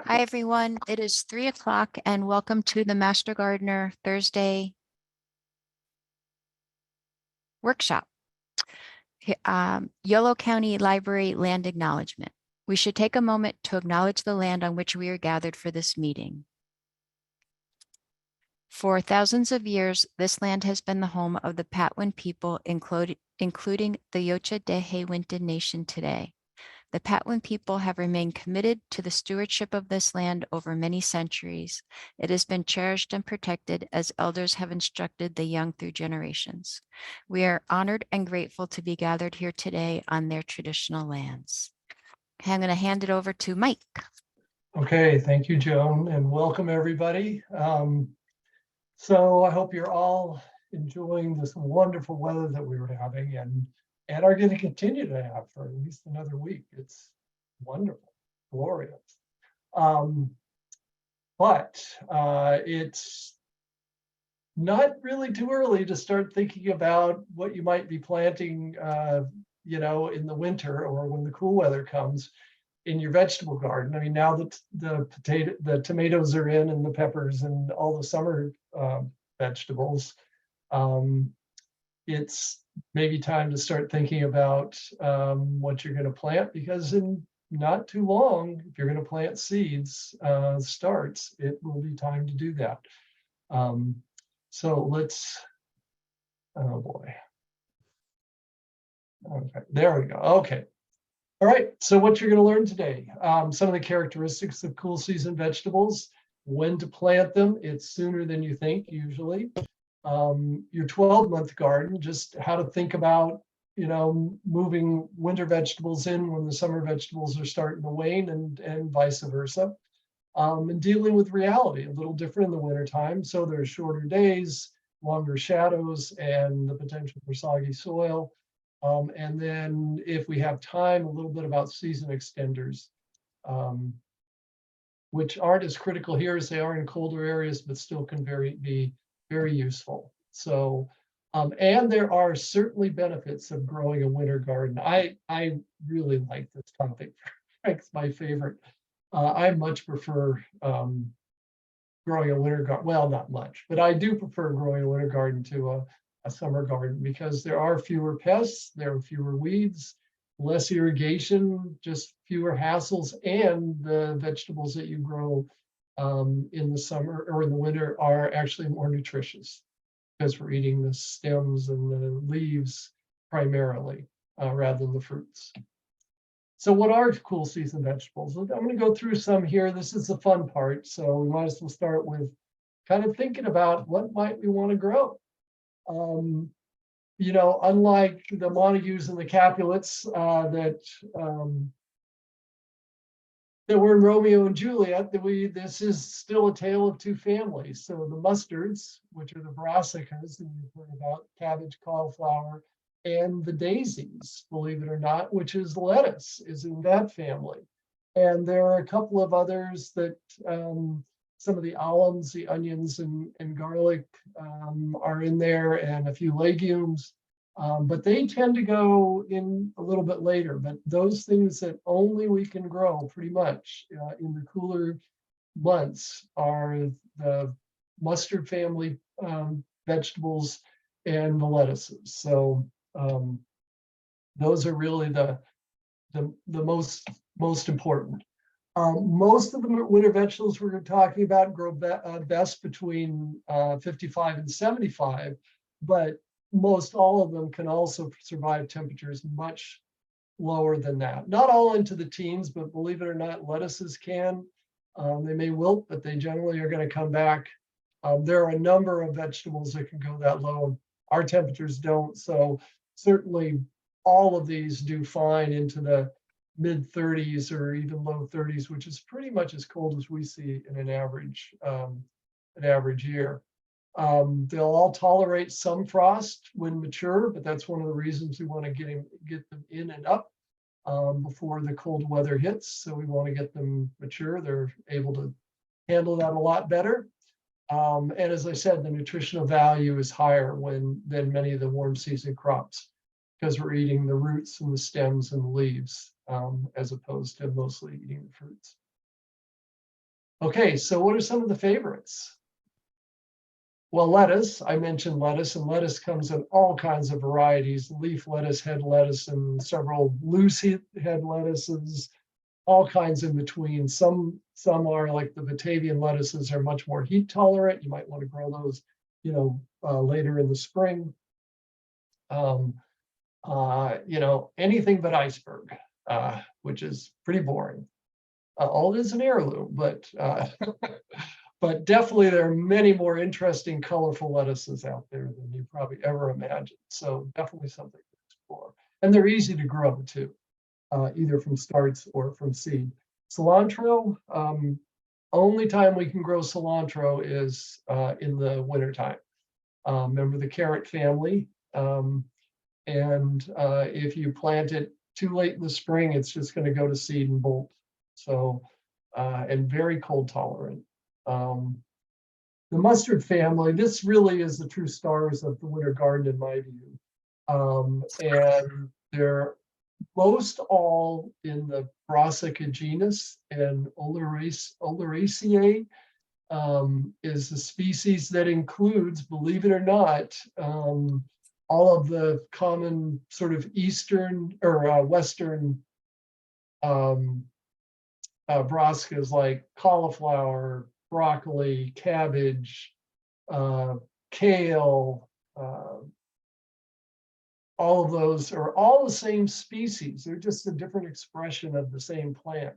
Hi, everyone. It is 3 o'clock and welcome to the Master Gardener Thursday workshop. Yolo County Library Land Acknowledgement. We should take a moment to acknowledge the land on which we are gathered for this meeting. For thousands of years, this land has been the home of the Patwin people, including the Yocha Dehe Winton Nation today. The Patwin people have remained committed to the stewardship of this land over many centuries. It has been cherished and protected as elders have instructed the young through generations. We are honored and grateful to be gathered here today on their traditional lands. I'm going to hand it over to Mike. Okay, thank you, Joan, and welcome everybody. So I hope you're all enjoying this wonderful weather that we were having and are going to continue to have for at least another week. It's wonderful, glorious. But it's not really too early to start thinking about what you might be planting, in the winter or when the cool weather comes in your vegetable garden. I mean, now that the tomatoes are in and the peppers and all the summer vegetables, it's maybe time to start thinking about what you're going to plant, because in not too long, if you're going to plant seeds, starts, it will be time to do that. So let's, oh boy. Okay, there we go. Okay. All right, so what you're going to learn today, some of the characteristics of cool season vegetables, when to plant them. It's sooner than you think, usually. Your 12-month garden, just how to think about, moving winter vegetables in when the summer vegetables are starting to wane, and vice versa. And dealing with reality, a little different in the wintertime. So there's shorter days, longer shadows, and the potential for soggy soil. And then if we have time, a little bit about season extenders, which aren't as critical here as they are in colder areas, but still can be very useful. So, and there are certainly benefits of growing a winter garden. I really like this topic. It's my favorite. I much prefer growing a winter garden. Well, not much, but I do prefer growing a winter garden to a summer garden, because there are fewer pests, there are fewer weeds, less irrigation, just fewer hassles, and the vegetables that you grow in the summer or in the winter are actually more nutritious, because we're eating the stems and the leaves primarily rather than the fruits. So what are cool season vegetables? I'm going to go through some here. This is the fun part, so we might as well start with kind of thinking about what might we want to grow. Unlike the Montagues and the Capulets that were in Romeo and Juliet, this is still a tale of two families. So the mustards, which are the brassicas that you've heard about, cabbage, cauliflower, and the daisies, believe it or not, which is lettuce, is in that family. And there are a couple of others that some of the alums, the onions and garlic are in there, and a few legumes, but they tend to go in a little bit later. But those things that only we can grow pretty much in the cooler months are the mustard family vegetables and the lettuces. So those are really the most important. Most of the winter vegetables we're talking about grow best between 55 and 75, but most all of them can also survive temperatures much lower than that. Not all into the teens, but believe it or not, lettuces can. They may wilt, but they generally are going to come back. There are a number of vegetables that can go that low. Our temperatures don't, so certainly all of these do fine into the mid 30s or even low 30s, which is pretty much as cold as we see in an average year. They'll all tolerate some frost when mature, but that's one of the reasons we want to get them in and up before the cold weather hits. So we want to get them mature. They're able to handle that a lot better. And as I said, the nutritional value is higher than many of the warm season crops, because we're eating the roots and the stems and the leaves as opposed to mostly eating the fruits. Okay, so what are some of the favorites? Well, lettuce, I mentioned lettuce, and lettuce comes in all kinds of varieties, leaf lettuce, head lettuce, and several loose head lettuces, all kinds in between. Some are like the Batavian lettuces are much more heat tolerant. You might want to grow those, later in the spring. Anything but iceberg, which is pretty boring. All it is an heirloom, but but definitely there are many more interesting, colorful lettuces out there than you probably ever imagined. So definitely something to explore. And they're easy to grow too, either from starts or from seed. Cilantro, only time we can grow cilantro is in the wintertime. Remember the carrot family. And if you plant it too late in the spring, it's just going to go to seed and bolt. So, and very cold tolerant. The mustard family, this really is the true stars of the winter garden in my view. And they're most all in the Brassica genus, and Oleracea is the species that includes, believe it or not, all of the common sort of Eastern or Western brassicas like cauliflower, broccoli, cabbage, kale, all of those are all the same species. They're just a different expression of the same plant.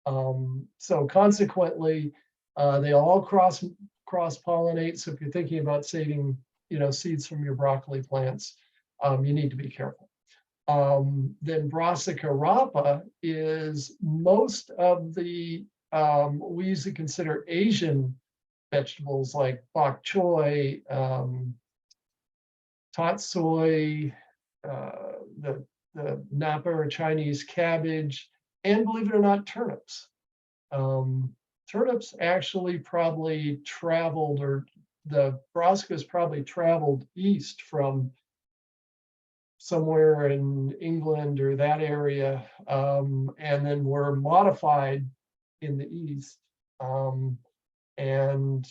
So consequently, they all cross pollinate. So if you're thinking about saving, seeds from your broccoli plants, you need to be careful. Then Brassica rapa is most of the we usually consider Asian vegetables like bok choy, tatsoi, the napa or Chinese cabbage, and believe it or not, turnips. Turnips actually probably traveled, or the brassicas probably traveled east from somewhere in England or that area, and then were modified in the East. And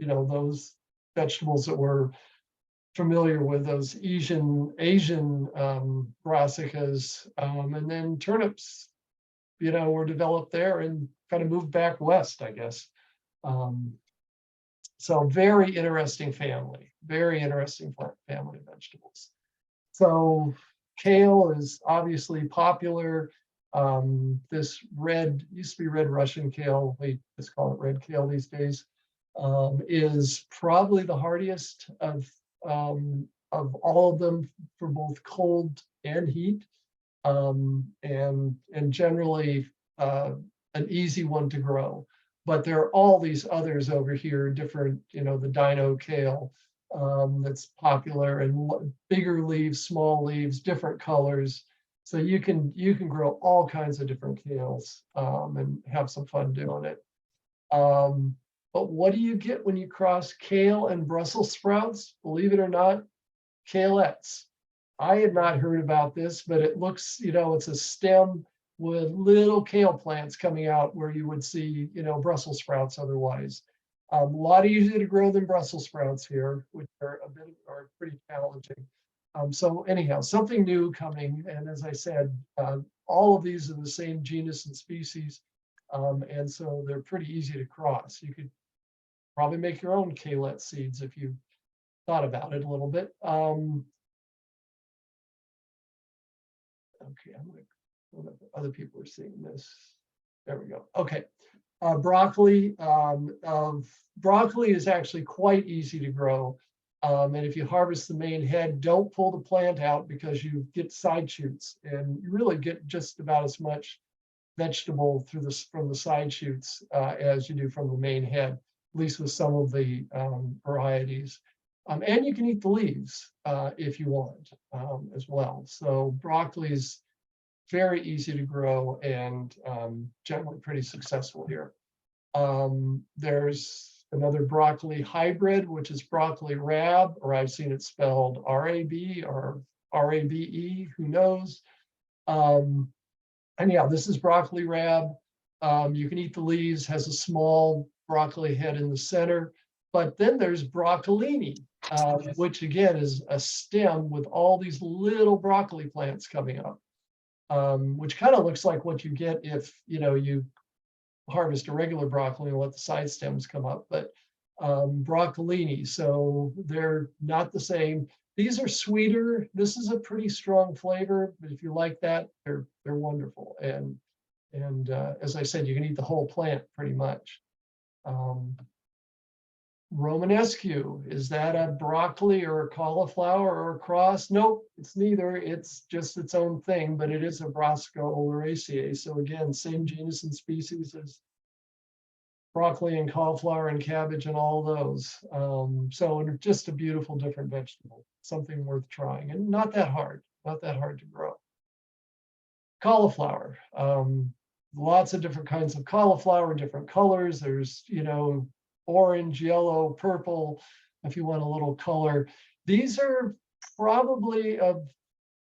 those vegetables that were familiar with those Asian brassicas, and then turnips, were developed there and kind of moved back west, I guess. So very interesting family of vegetables. So kale is obviously popular. This used to be red Russian kale, we just call it red kale these days, is probably the hardiest of all of them for both cold and heat, and generally an easy one to grow. But there are all these others over here, different, the dino kale, that's popular, and bigger leaves, small leaves, different colors. So you can grow all kinds of different kales, and have some fun doing it. But what do you get when you cross kale and Brussels sprouts? Believe it or not, kalettes. I had not heard about this, but it looks, it's a stem with little kale plants coming out where you would see, Brussels sprouts otherwise. A lot easier to grow than Brussels sprouts here, which are pretty challenging. So anyhow, something new coming. And as I said, all of these are the same genus and species. And so they're pretty easy to cross. You could probably make your own kalette seeds if you thought about it a little bit. Okay, I'm like, other people are seeing this. There we go. Okay. Broccoli. Broccoli is actually quite easy to grow. And if you harvest the main head, don't pull the plant out because you get side shoots, and you really get just about as much vegetable from the side shoots as you do from the main head, at least with some of the varieties. And you can eat the leaves if you want as well. So broccoli is very easy to grow and generally pretty successful here. There's another broccoli hybrid, which is broccoli rab, or I've seen it spelled R-A-B or R-A-B-E, who knows. And yeah, this is broccoli rab. You can eat the leaves, has a small broccoli head in the center. But then there's broccolini, which again is a stem with all these little broccoli plants coming up, which kind of looks like what you get if you harvest a regular broccoli and let the side stems come up. But broccolini, so they're not the same. These are sweeter. This is a pretty strong flavor, but if you like that, they're wonderful. And as I said, you can eat the whole plant pretty much. Romanesque, is that a broccoli or a cauliflower or a cross? Nope, it's neither. It's just its own thing, but it is a Brassica oleracea. So again, same genus and species as broccoli and cauliflower and cabbage and all those. So just a beautiful different vegetable, something worth trying, and not that hard to grow. Cauliflower. Lots of different kinds of cauliflower, different colors. There's, orange, yellow, purple, if you want a little color. These are probably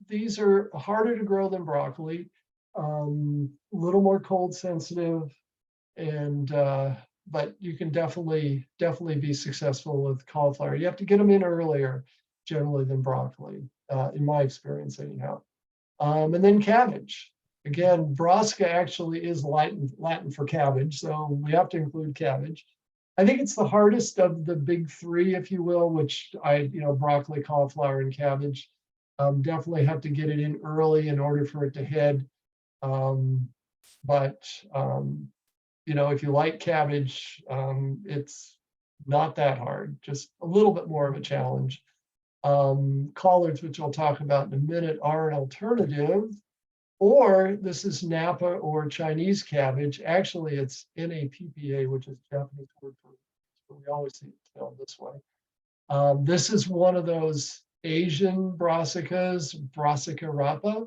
these are harder to grow than broccoli, a little more cold sensitive, and but you can definitely be successful with cauliflower. You have to get them in earlier generally than broccoli, in my experience anyhow. And then cabbage. Again, brassica actually is Latin for cabbage, so we have to include cabbage. I think it's the hardest of the big three, if you will, which broccoli, cauliflower, and cabbage. Definitely have to get it in early in order for it to head. But if you like cabbage, it's not that hard, just a little bit more of a challenge. Collards, which I'll talk about in a minute, are an alternative. Or this is Napa or Chinese cabbage. Actually, it's NAPPA, which is Japanese word for it, but we always see it spelled this way. This is one of those Asian brassicas, Brassica rapa.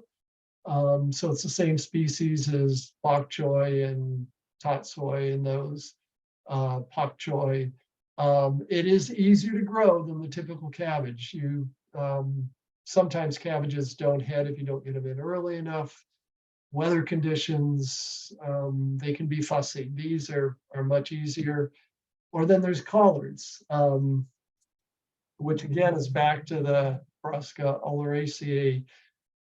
So it's the same species as bok choy and tatsoi and those, pak choy. It is easier to grow than the typical cabbage. Sometimes cabbages don't head if you don't get them in early enough. Weather conditions, they can be fussy. These are much easier. Or then there's collards, which again is back to the Brassica oleracea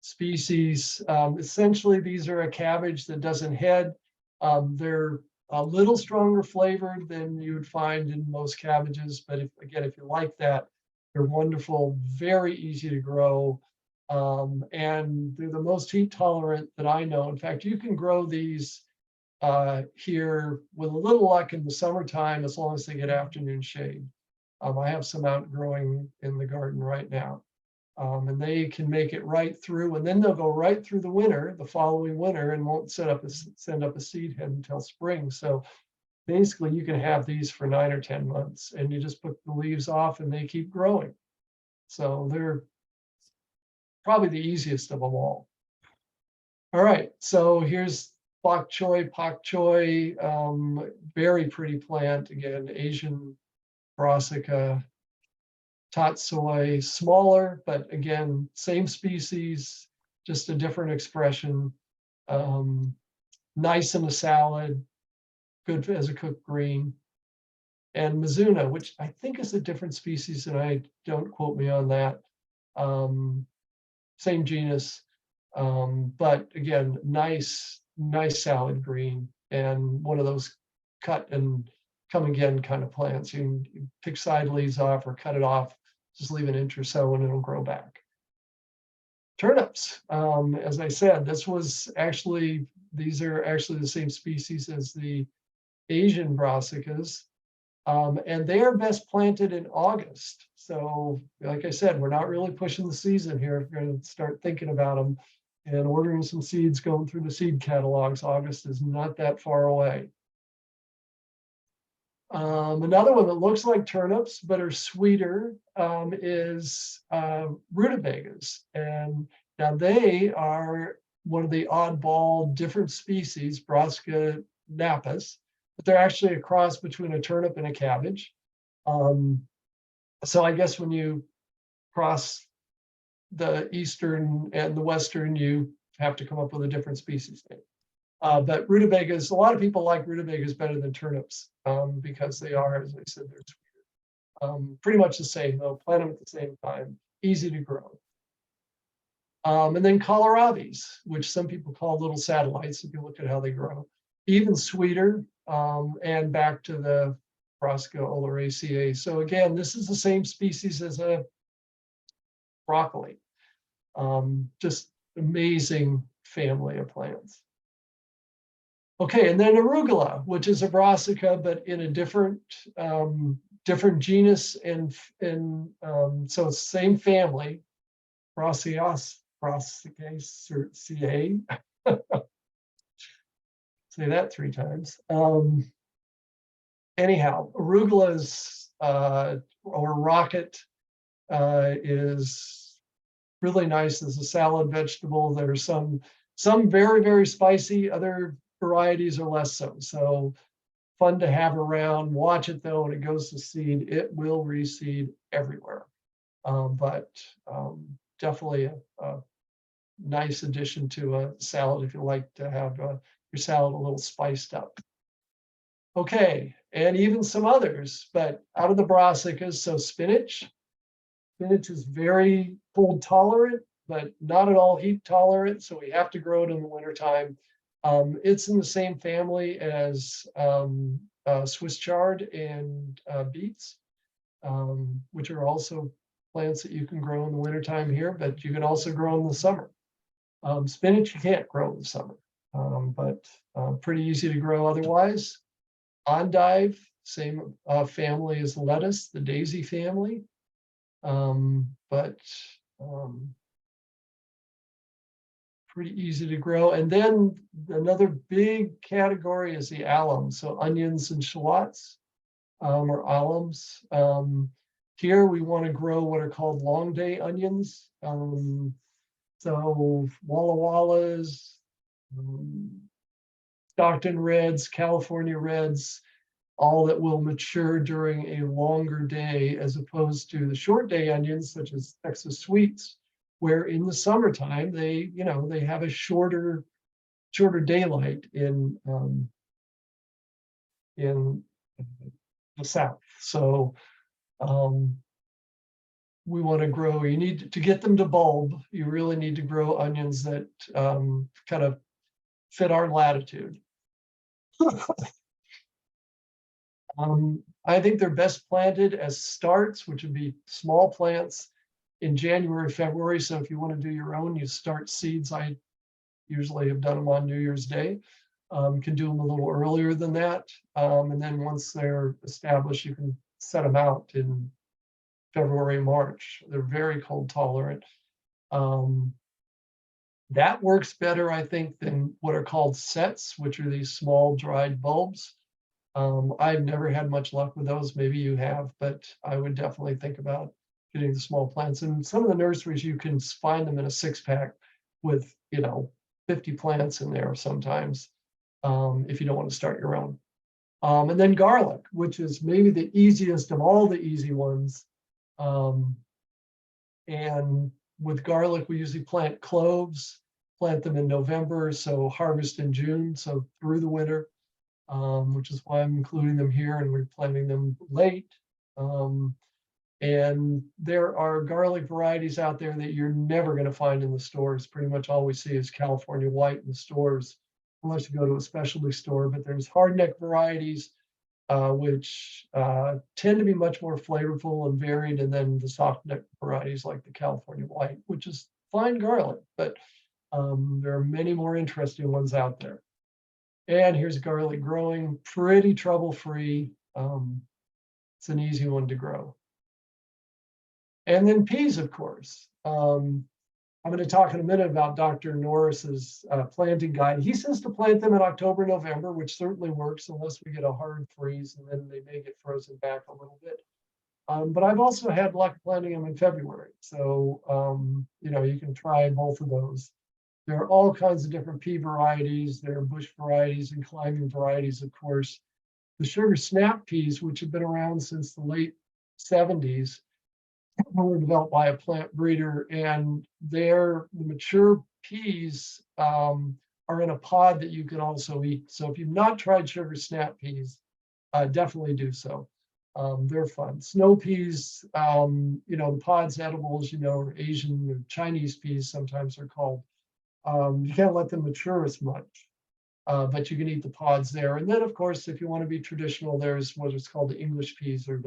species. Essentially, these are a cabbage that doesn't head. They're a little stronger flavored than you would find in most cabbages, but if you like that, they're wonderful, very easy to grow, and they're the most heat tolerant that I know. In fact, you can grow these here with a little luck in the summertime, as long as they get afternoon shade. I have some out growing in the garden right now, and they can make it right through, and then they'll go right through the winter, the following winter, and won't send up a seed head until spring. So basically, you can have these for 9 or 10 months, and you just put the leaves off and they keep growing. So they're probably the easiest of them all. All right, so here's bok choy, pak choy, very pretty plant. Again, Asian brassica, tatsoi, smaller, but again, same species, just a different expression. Nice in a salad, good as a cooked green. And Mizuna, which I think is a different species, and don't quote me on that. Same genus, but again, nice salad green, and one of those cut and come again kind of plants. You can pick side leaves off or cut it off, just leave an inch or so and it'll grow back. Turnips, as I said, these are actually the same species as the Asian brassicas, and they are best planted in August. So like I said, we're not really pushing the season here. We're going to start thinking about them and ordering some seeds, going through the seed catalogs. August is not that far away. Another one that looks like turnips but are sweeter is rutabagas. And now they are one of the oddball different species, Brassica napus, but they're actually a cross between a turnip and a cabbage. So I guess when you cross the eastern and the western, you have to come up with a different species name. But rutabagas, a lot of people like rutabagas better than turnips because they are, as I said, they're pretty much the same. They'll plant them at the same time, easy to grow. And then kohlrabies, which some people call little satellites, if you look at how they grow, even sweeter, and back to the Brassica oleracea. So again, this is the same species as a broccoli. Just amazing family of plants. Okay, and then arugula, which is a brassica, but in a different different genus, and so it's same family, Brassicaceae. Say that 3 times. Anyhow, arugula's or rocket is really nice as a salad vegetable. There's some very, very spicy, other varieties are less so. So fun to have around. Watch it though, when it goes to seed, it will reseed everywhere. But definitely a nice addition to a salad if you like to have your salad a little spiced up. Okay, and even some others, but out of the brassicas, so spinach. Spinach is very cold tolerant, but not at all heat tolerant, so we have to grow it in the wintertime. It's in the same family as Swiss chard and beets, which are also plants that you can grow in the wintertime here, but you can also grow in the summer. Spinach you can't grow in the summer, but pretty easy to grow otherwise. Endive, same family as lettuce, the daisy family, but pretty easy to grow. And then another big category is the alum, so onions and shallots, or alums. Here we want to grow what are called long day onions. So Walla Wallas, Stockton Reds, California Reds, all that will mature during a longer day, as opposed to the short day onions, such as Texas Sweets, where in the summertime they have a shorter daylight in the South. So we want to grow. You need to get them to bulb. You really need to grow onions that kind of fit our latitude. I think they're best planted as starts, which would be small plants in January, February. So if you want to do your own, you start seeds. I usually have done them on New Year's Day. Can do them a little earlier than that. And then once they're established, you can set them out in February, March. They're very cold tolerant. That works better, I think, than what are called sets, which are these small dried bulbs. I've never had much luck with those. Maybe you have, but I would definitely think about getting the small plants. And some of the nurseries, you can find them in a 6-pack with 50 plants in there sometimes, if you don't want to start your own. And then garlic, which is maybe the easiest of all the easy ones. And with garlic, we usually plant cloves, plant them in November, so harvest in June, so through the winter, which is why I'm including them here, and we're planting them late. And there are garlic varieties out there that you're never going to find in the stores. Pretty much all we see is California white in the stores, unless you go to a specialty store. But there's hardneck varieties, which tend to be much more flavorful and varied, and then the soft neck varieties like the California white, which is fine garlic, but there are many more interesting ones out there. And here's garlic growing, pretty trouble-free. It's an easy one to grow. And then peas, of course. I'm going to talk in a minute about Dr. Norris's planting guide. He says to plant them in October, November, which certainly works unless we get a hard freeze, and then they may get frozen back a little bit. But I've also had luck planting them in February. So, you can try both of those. There are all kinds of different pea varieties. There are bush varieties and climbing varieties, of course. The sugar snap peas, which have been around since the late 70s, were developed by a plant breeder, and they're the mature peas are in a pod that you can also eat. So if you've not tried sugar snap peas, definitely do so. They're fun. Snow peas, the pod's edibles, or Asian or Chinese peas sometimes are called. You can't let them mature as much, but you can eat the pods there. And then, of course, if you want to be traditional, there's what is called the English peas or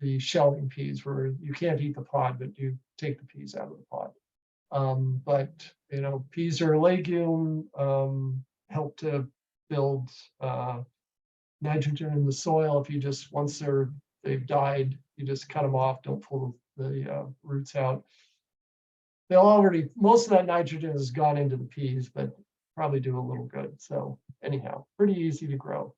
the shelling peas, where you can't eat the pod, but you take the peas out of the pod. But peas are a legume, help to build nitrogen in the soil. If you just once they've died, you just cut them off. Don't pull the roots out. Most of that nitrogen has gone into the peas, but probably do a little good. So anyhow, pretty easy to grow.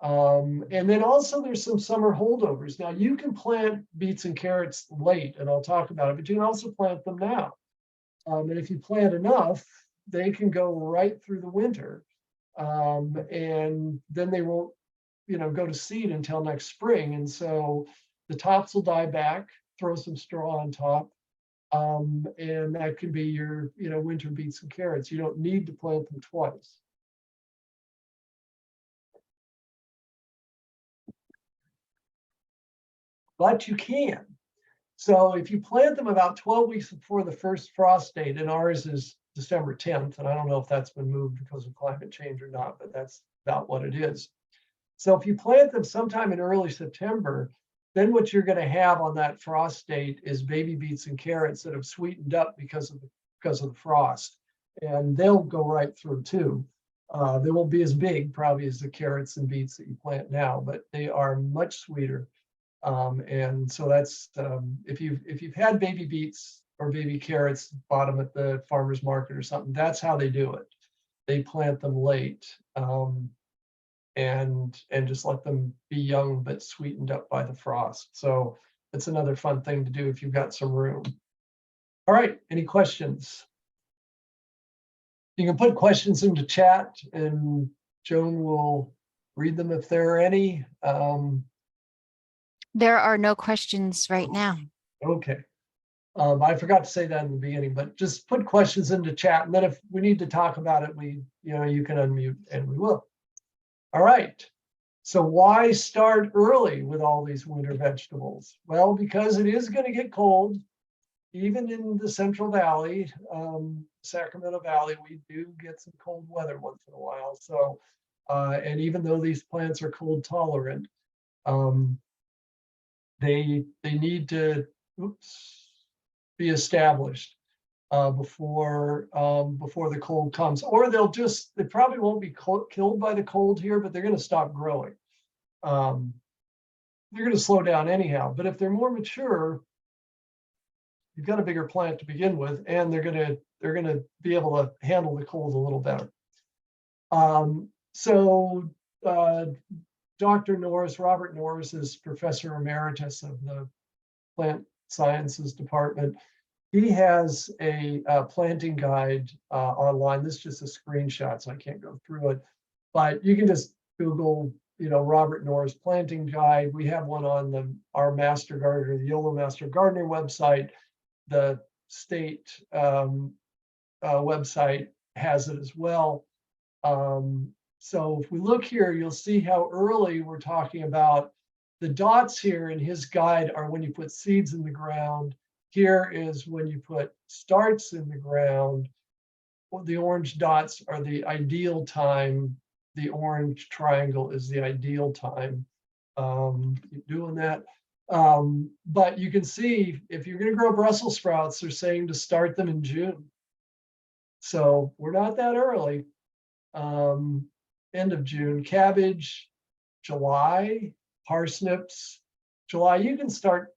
And then also there's some summer holdovers. Now you can plant beets and carrots late, and I'll talk about it, but you can also plant them now. And if you plant enough, they can go right through the winter. And then they won't, go to seed until next spring. And so the tops will die back, throw some straw on top. And that could be your, winter beets and carrots. You don't need to plant them twice. But you can. So if you plant them about 12 weeks before the first frost date, and ours is December 10th, and I don't know if that's been moved because of climate change or not, but that's about what it is. So if you plant them sometime in early September, then what you're going to have on that frost date is baby beets and carrots that have sweetened up because of the frost, and they'll go right through too. They won't be as big probably as the carrots and beets that you plant now, but they are much sweeter. And so that's if you've had baby beets or baby carrots, bought them at the farmer's market or something, that's how they do it. They plant them late. And just let them be young but sweetened up by the frost. So it's another fun thing to do if you've got some room. All right, any questions? You can put questions into chat and Joan will read them if there are any. There are no questions right now. Okay. I forgot to say that in the beginning, but just put questions into chat, and then if we need to talk about it, you can unmute and we will. All right. So why start early with all these winter vegetables? Well, because it is going to get cold. Even in the Central Valley, Sacramento Valley, we do get some cold weather once in a while. So, and even though these plants are cold tolerant, they need to be established before the cold comes, or they probably won't be killed by the cold here, but they're going to stop growing. They're going to slow down anyhow. But if they're more mature, you've got a bigger plant to begin with, and they're going to be able to handle the cold a little better. So Dr. Norris, Robert Norris, is professor emeritus of the plant sciences department. He has a planting guide online. This is just a screenshot, so I can't go through it. But you can just Google, Robert Norris planting guide. We have one on our Master Gardener, the Yolo Master Gardener website. The state website has it as well. So if we look here, you'll see how early we're talking about. The dots here in his guide are when you put seeds in the ground. Here is when you put starts in the ground. The orange dots are the ideal time. The orange triangle is the ideal time. Keep doing that. But you can see if you're going to grow Brussels sprouts, they're saying to start them in June. So we're not that early. End of June. Cabbage, July. Parsnips, July. You can start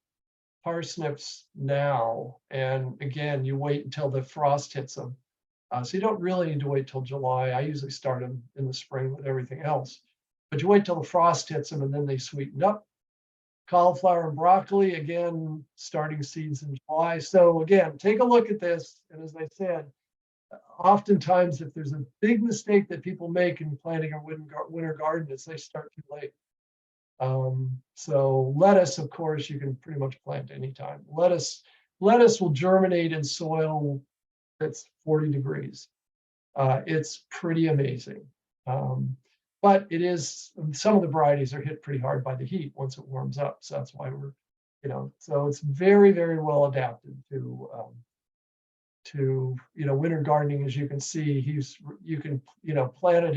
parsnips now. And again, you wait until the frost hits them. So you don't really need to wait till July. I usually start them in the spring with everything else. But you wait till the frost hits them and then they sweeten up. Cauliflower and broccoli, again, starting seeds in July. So again, take a look at this. And as I said, oftentimes if there's a big mistake that people make in planting a winter garden is they start too late. So lettuce, of course, you can pretty much plant anytime. Lettuce will germinate in soil that's 40 degrees. It's pretty amazing. But it is, some of the varieties are hit pretty hard by the heat once it warms up. So that's why we're, so it's very, very well adapted to winter gardening. As you can see, you can plant it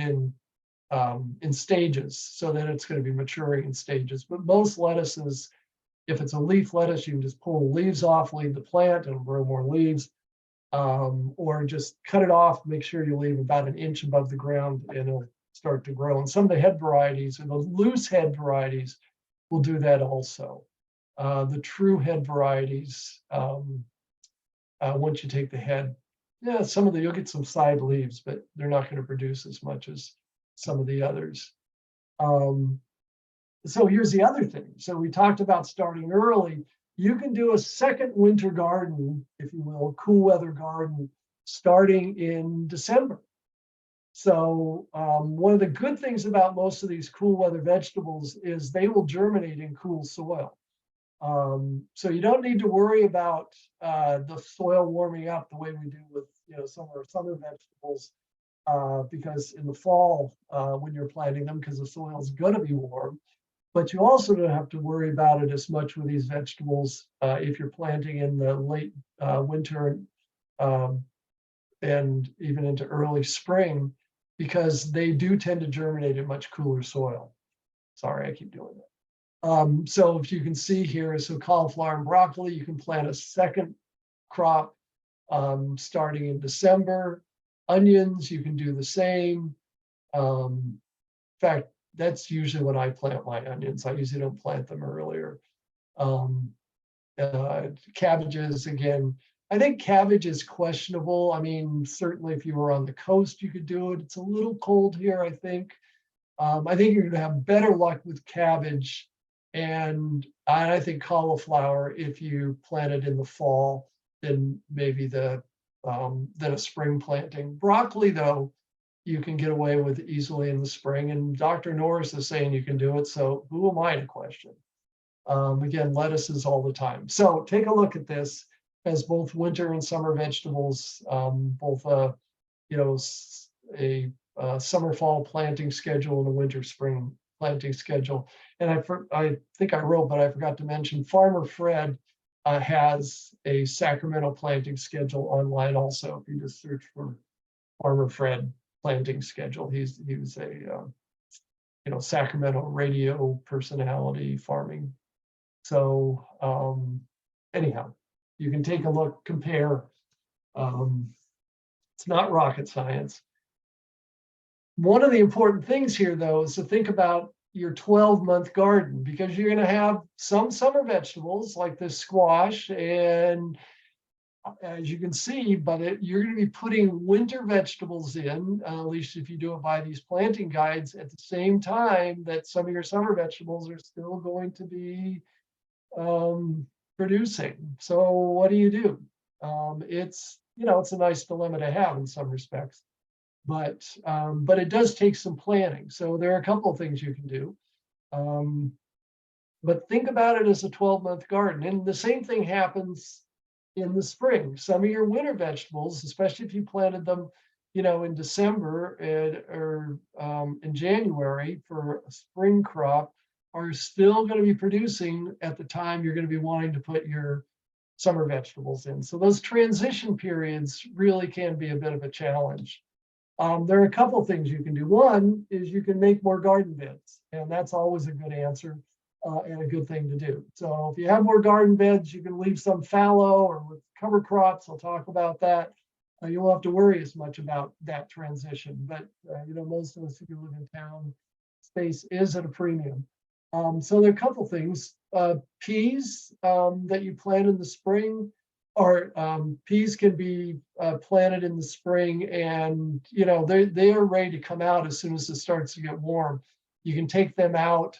in stages, so that it's going to be maturing in stages. But most lettuces, if it's a leaf lettuce, you can just pull the leaves off, leave the plant, and grow more leaves, or just cut it off. Make sure you leave about an inch above the ground, and it'll start to grow. And some of the head varieties, or the loose head varieties, will do that also. The true head varieties, once you take the head, yeah, some of you'll get some side leaves, but they're not going to produce as much as some of the others. So here's the other thing. So we talked about starting early. You can do a second winter garden, if you will, a cool weather garden, starting in December. So one of the good things about most of these cool weather vegetables is they will germinate in cool soil. So you don't need to worry about the soil warming up the way we do with some of our summer vegetables, because in the fall, when you're planting them, because the soil is going to be warm. But you also don't have to worry about it as much with these vegetables if you're planting in the late winter and even into early spring, because they do tend to germinate in much cooler soil. Sorry, I keep doing that. So if you can see here, so cauliflower and broccoli, you can plant a second crop starting in December. Onions, you can do the same. In fact, that's usually when I plant my onions. I usually don't plant them earlier. Cabbages, again, I think cabbage is questionable. I mean, certainly if you were on the coast, you could do it. It's a little cold here, I think. I think you're going to have better luck with cabbage, and I think cauliflower if you plant it in the fall than maybe than a spring planting. Broccoli, though, you can get away with easily in the spring, and Dr. Norris is saying you can do it. So who am I to question? Again, lettuces all the time. So take a look at this as both winter and summer vegetables, both a summer fall planting schedule and a winter spring planting schedule. And I think I wrote, but I forgot to mention, Farmer Fred has a Sacramento planting schedule online also. If you just search for Farmer Fred planting schedule, he was a Sacramento radio personality farming. So anyhow, you can take a look, compare. It's not rocket science. One of the important things here, though, is to think about your 12-month garden, because you're going to have some summer vegetables like this squash, and as you can see, but you're going to be putting winter vegetables in, at least if you do it by these planting guides, at the same time that some of your summer vegetables are still going to be producing. So what do you do? It's a nice dilemma to have in some respects, but it does take some planning. So there are a couple of things you can do, but think about it as a 12-month garden. And the same thing happens in the spring. Some of your winter vegetables, especially if you planted them in December or in January for a spring crop, are still going to be producing at the time you're going to be wanting to put your summer vegetables in. So those transition periods really can be a bit of a challenge. There are a couple of things you can do. One is you can make more garden beds, and that's always a good answer and a good thing to do. So if you have more garden beds, you can leave some fallow or with cover crops. I'll talk about that. You won't have to worry as much about that transition. But most of us who live in town, space is at a premium. So there are a couple things. Peas that you plant in the spring, or peas can be planted in the spring, and they are ready to come out as soon as it starts to get warm. You can take them out.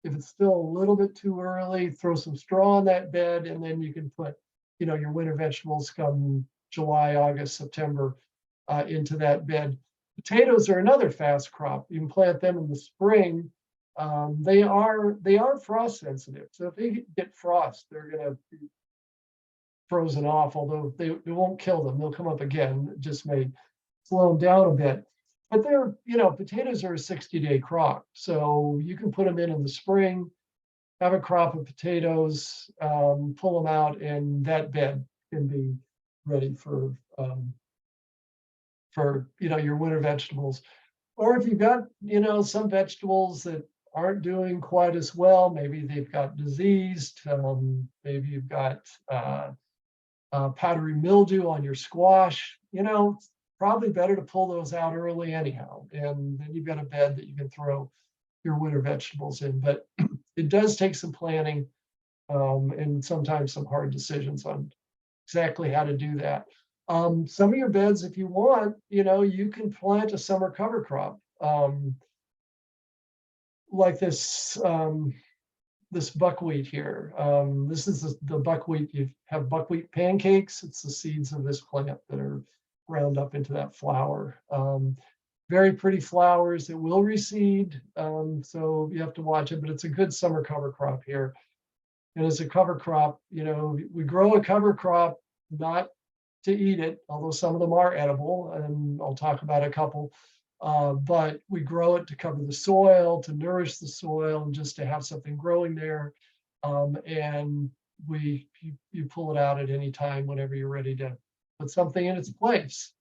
If it's still a little bit too early, throw some straw on that bed, and then you can put your winter vegetables come July, August, September into that bed. Potatoes are another fast crop. You can plant them in the spring. They are frost sensitive, so if they get frost, they're going to be frozen off. Although they won't kill them, they'll come up again. It just may slow them down a bit. But they're, potatoes are a 60-day crop. So you can put them in the spring, have a crop of potatoes, pull them out, and that bed can be ready for your winter vegetables. Or if you've got, some vegetables that aren't doing quite as well, maybe they've got diseased, maybe you've got powdery mildew on your squash, it's probably better to pull those out early anyhow. And then you've got a bed that you can throw your winter vegetables in. But it does take some planning, and sometimes some hard decisions on exactly how to do that. Some of your beds, if you want, you can plant a summer cover crop, like this this buckwheat here. This is the buckwheat. You have buckwheat pancakes. It's the seeds of this plant that are ground up into that flour. Very pretty flowers. It will reseed, so you have to watch it, but it's a good summer cover crop here. And as a cover crop, we grow a cover crop not to eat it, although some of them are edible, and I'll talk about a couple. But we grow it to cover the soil, to nourish the soil, and just to have something growing there. And you pull it out at any time whenever you're ready to put something in its place.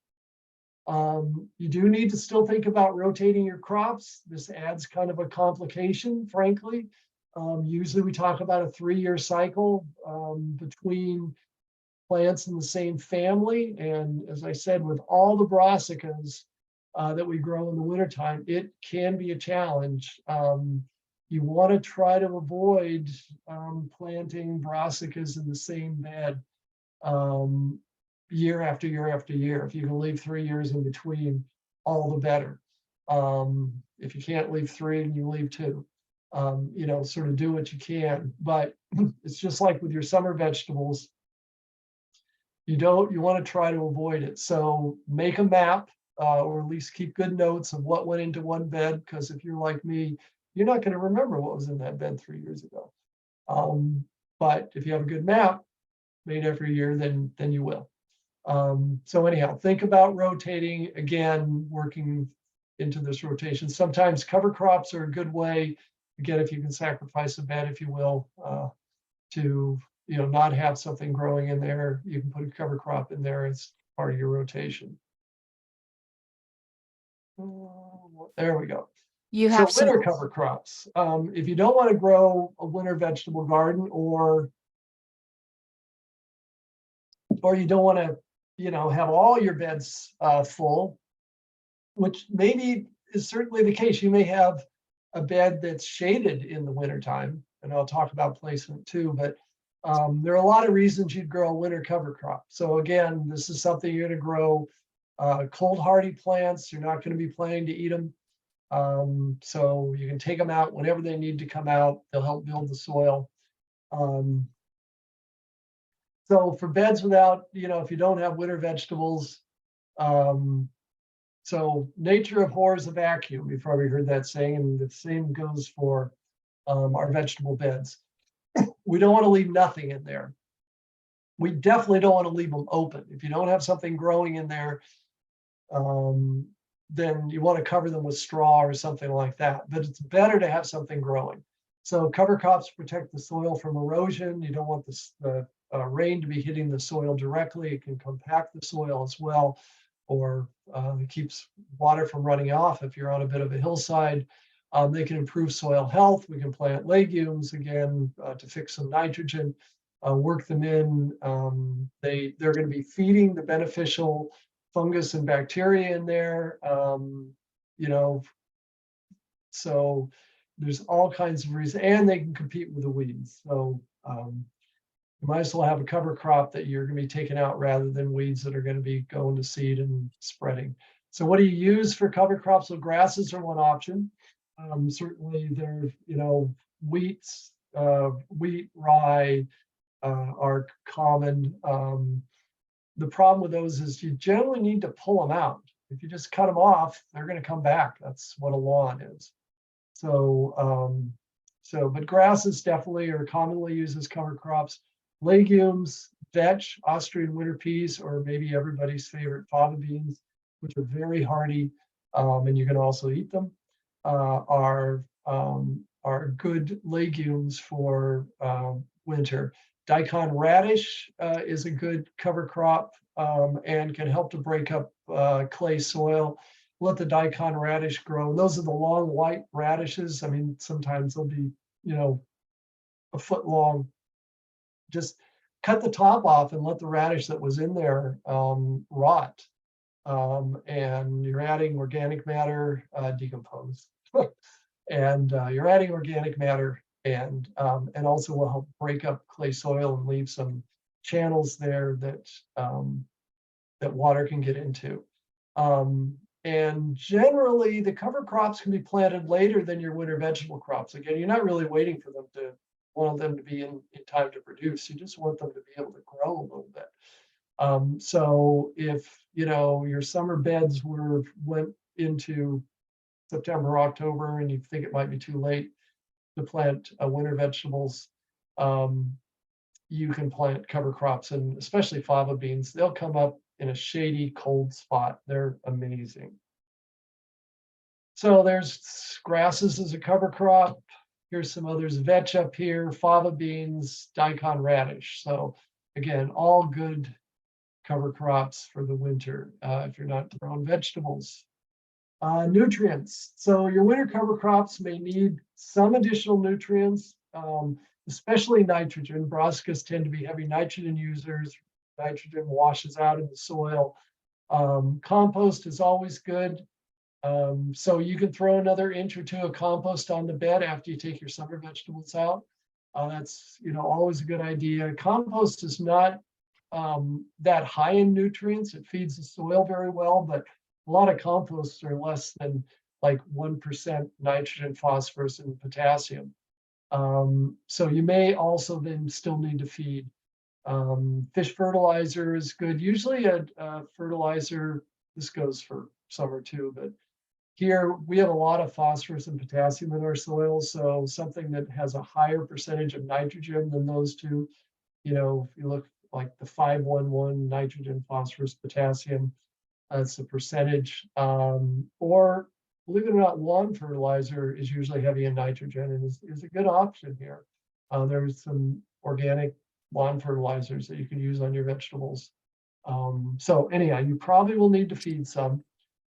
You do need to still think about rotating your crops. This adds kind of a complication, frankly. Usually we talk about a 3-year cycle between plants in the same family. And as I said, with all the brassicas that we grow in the wintertime, it can be a challenge. You want to try to avoid planting brassicas in the same bed year after year after year. If you can leave 3 years in between, all the better. If you can't leave 3 and you leave 2, sort of do what you can. But it's just like with your summer vegetables. You want to try to avoid it. So make a map, or at least keep good notes of what went into one bed, because if you're like me, you're not going to remember what was in that bed 3 years ago. But if you have a good map made every year, then you will. So anyhow, think about rotating, again, working into this rotation. Sometimes cover crops are a good way, again, if you can sacrifice a bed, if you will, to not have something growing in there. You can put a cover crop in there as part of your rotation. There we go. You have so winter cover crops. If you don't want to grow a winter vegetable garden, or you don't want to, have all your beds full, which maybe is certainly the case. You may have a bed that's shaded in the wintertime, and I'll talk about placement too, but there are a lot of reasons you'd grow a winter cover crop. So again, this is something you're going to grow cold hardy plants. You're not going to be planning to eat them. So you can take them out whenever they need to come out. They'll help build the soil. So for beds without, if you don't have winter vegetables, so nature abhors a vacuum. You've probably heard that saying, and the same goes for our vegetable beds. We don't want to leave nothing in there. We definitely don't want to leave them open. If you don't have something growing in there, then you want to cover them with straw or something like that. But it's better to have something growing. So cover crops protect the soil from erosion. You don't want the rain to be hitting the soil directly. It can compact the soil as well, or it keeps water from running off if you're on a bit of a hillside. They can improve soil health. We can plant legumes, again, to fix some nitrogen, work them in. They're going to be feeding the beneficial fungus and bacteria in there, so there's all kinds of reasons, and they can compete with the weeds. So you might as well have a cover crop that you're going to be taking out rather than weeds that are going to be going to seed and spreading. So what do you use for cover crops? So grasses are one option. Certainly there's, wheat, rye are common. The problem with those is you generally need to pull them out. If you just cut them off, they're going to come back. That's what a lawn is. So, but grasses definitely are commonly used as cover crops. Legumes, vetch, Austrian winter peas, or maybe everybody's favorite fava beans which are very hardy, and you can also eat them, are good legumes for winter. Daikon radish is a good cover crop and can help to break up clay soil. Let the daikon radish grow. Those are the long white radishes. I mean, sometimes they'll be, a foot long. Just cut the top off and let the radish that was in there rot. And you're adding organic matter, decompose. And you're adding organic matter and also will help break up clay soil and leave some channels there that that water can get into. And generally, the cover crops can be planted later than your winter vegetable crops. Again, you're not really waiting for them to want them to be in time to produce. You just want them to be able to grow a little bit. So if your summer beds went into September, October, and you think it might be too late to plant winter vegetables, you can plant cover crops, and especially fava beans. They'll come up in a shady, cold spot. They're amazing. So there's grasses as a cover crop. Here's some others, vetch up here, fava beans, daikon radish. So again, all good cover crops for the winter if you're not growing vegetables. Nutrients. So your winter cover crops may need some additional nutrients, especially nitrogen. Brassicas tend to be heavy nitrogen users. Nitrogen washes out in the soil. Compost is always good. So you can throw another inch or two of compost on the bed after you take your summer vegetables out. That's always a good idea. Compost is not that high in nutrients. It feeds the soil very well, but a lot of composts are less than like 1% nitrogen, phosphorus, and potassium. So you may also then still need to feed. Fish fertilizer is good. Usually a fertilizer, this goes for summer too, but here we have a lot of phosphorus and potassium in our soil. So something that has a higher percentage of nitrogen than those two, if you look like the 5-1-1 nitrogen, phosphorus, potassium, that's the percentage. Or believe it or not, lawn fertilizer is usually heavy in nitrogen and is a good option here. There's some organic lawn fertilizers that you can use on your vegetables. So anyhow, you probably will need to feed some.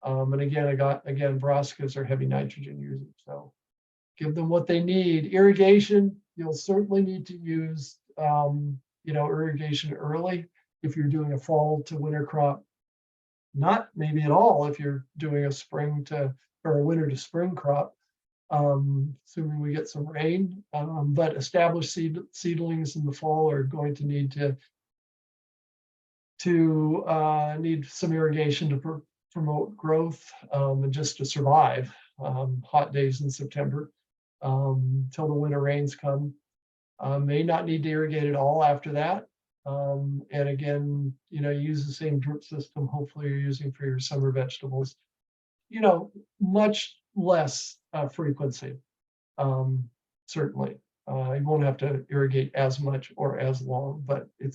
And again, brassicas are heavy nitrogen users, so give them what they need. Irrigation, you'll certainly need to use, irrigation early if you're doing a fall to winter crop. Not maybe at all if you're doing a spring to or a winter to spring crop, assuming we get some rain. But established seedlings in the fall are going to need need some irrigation to promote growth and just to survive hot days in September till the winter rains come. May not need to irrigate at all after that. And again, use the same drip system hopefully you're using for your summer vegetables. Much less frequency, certainly. You won't have to irrigate as much or as long, but you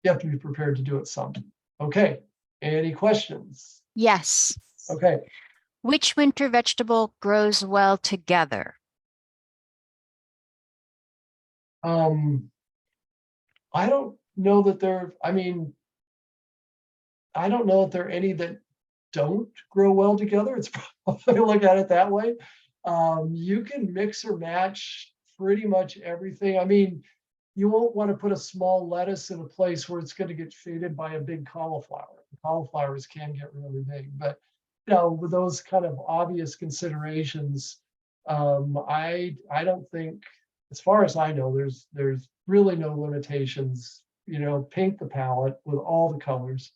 have to be prepared to do it some. Okay, any questions? Yes. Okay. Which winter vegetable grows well together? I don't know that I don't know if there are any that don't grow well together. It's probably look at it that way. You can mix or match pretty much everything. I mean, you won't want to put a small lettuce in a place where it's going to get shaded by a big cauliflower. Cauliflowers can get really big, but with those kind of obvious considerations, I don't think, as far as I know, there's really no limitations. Paint the palette with all the colors,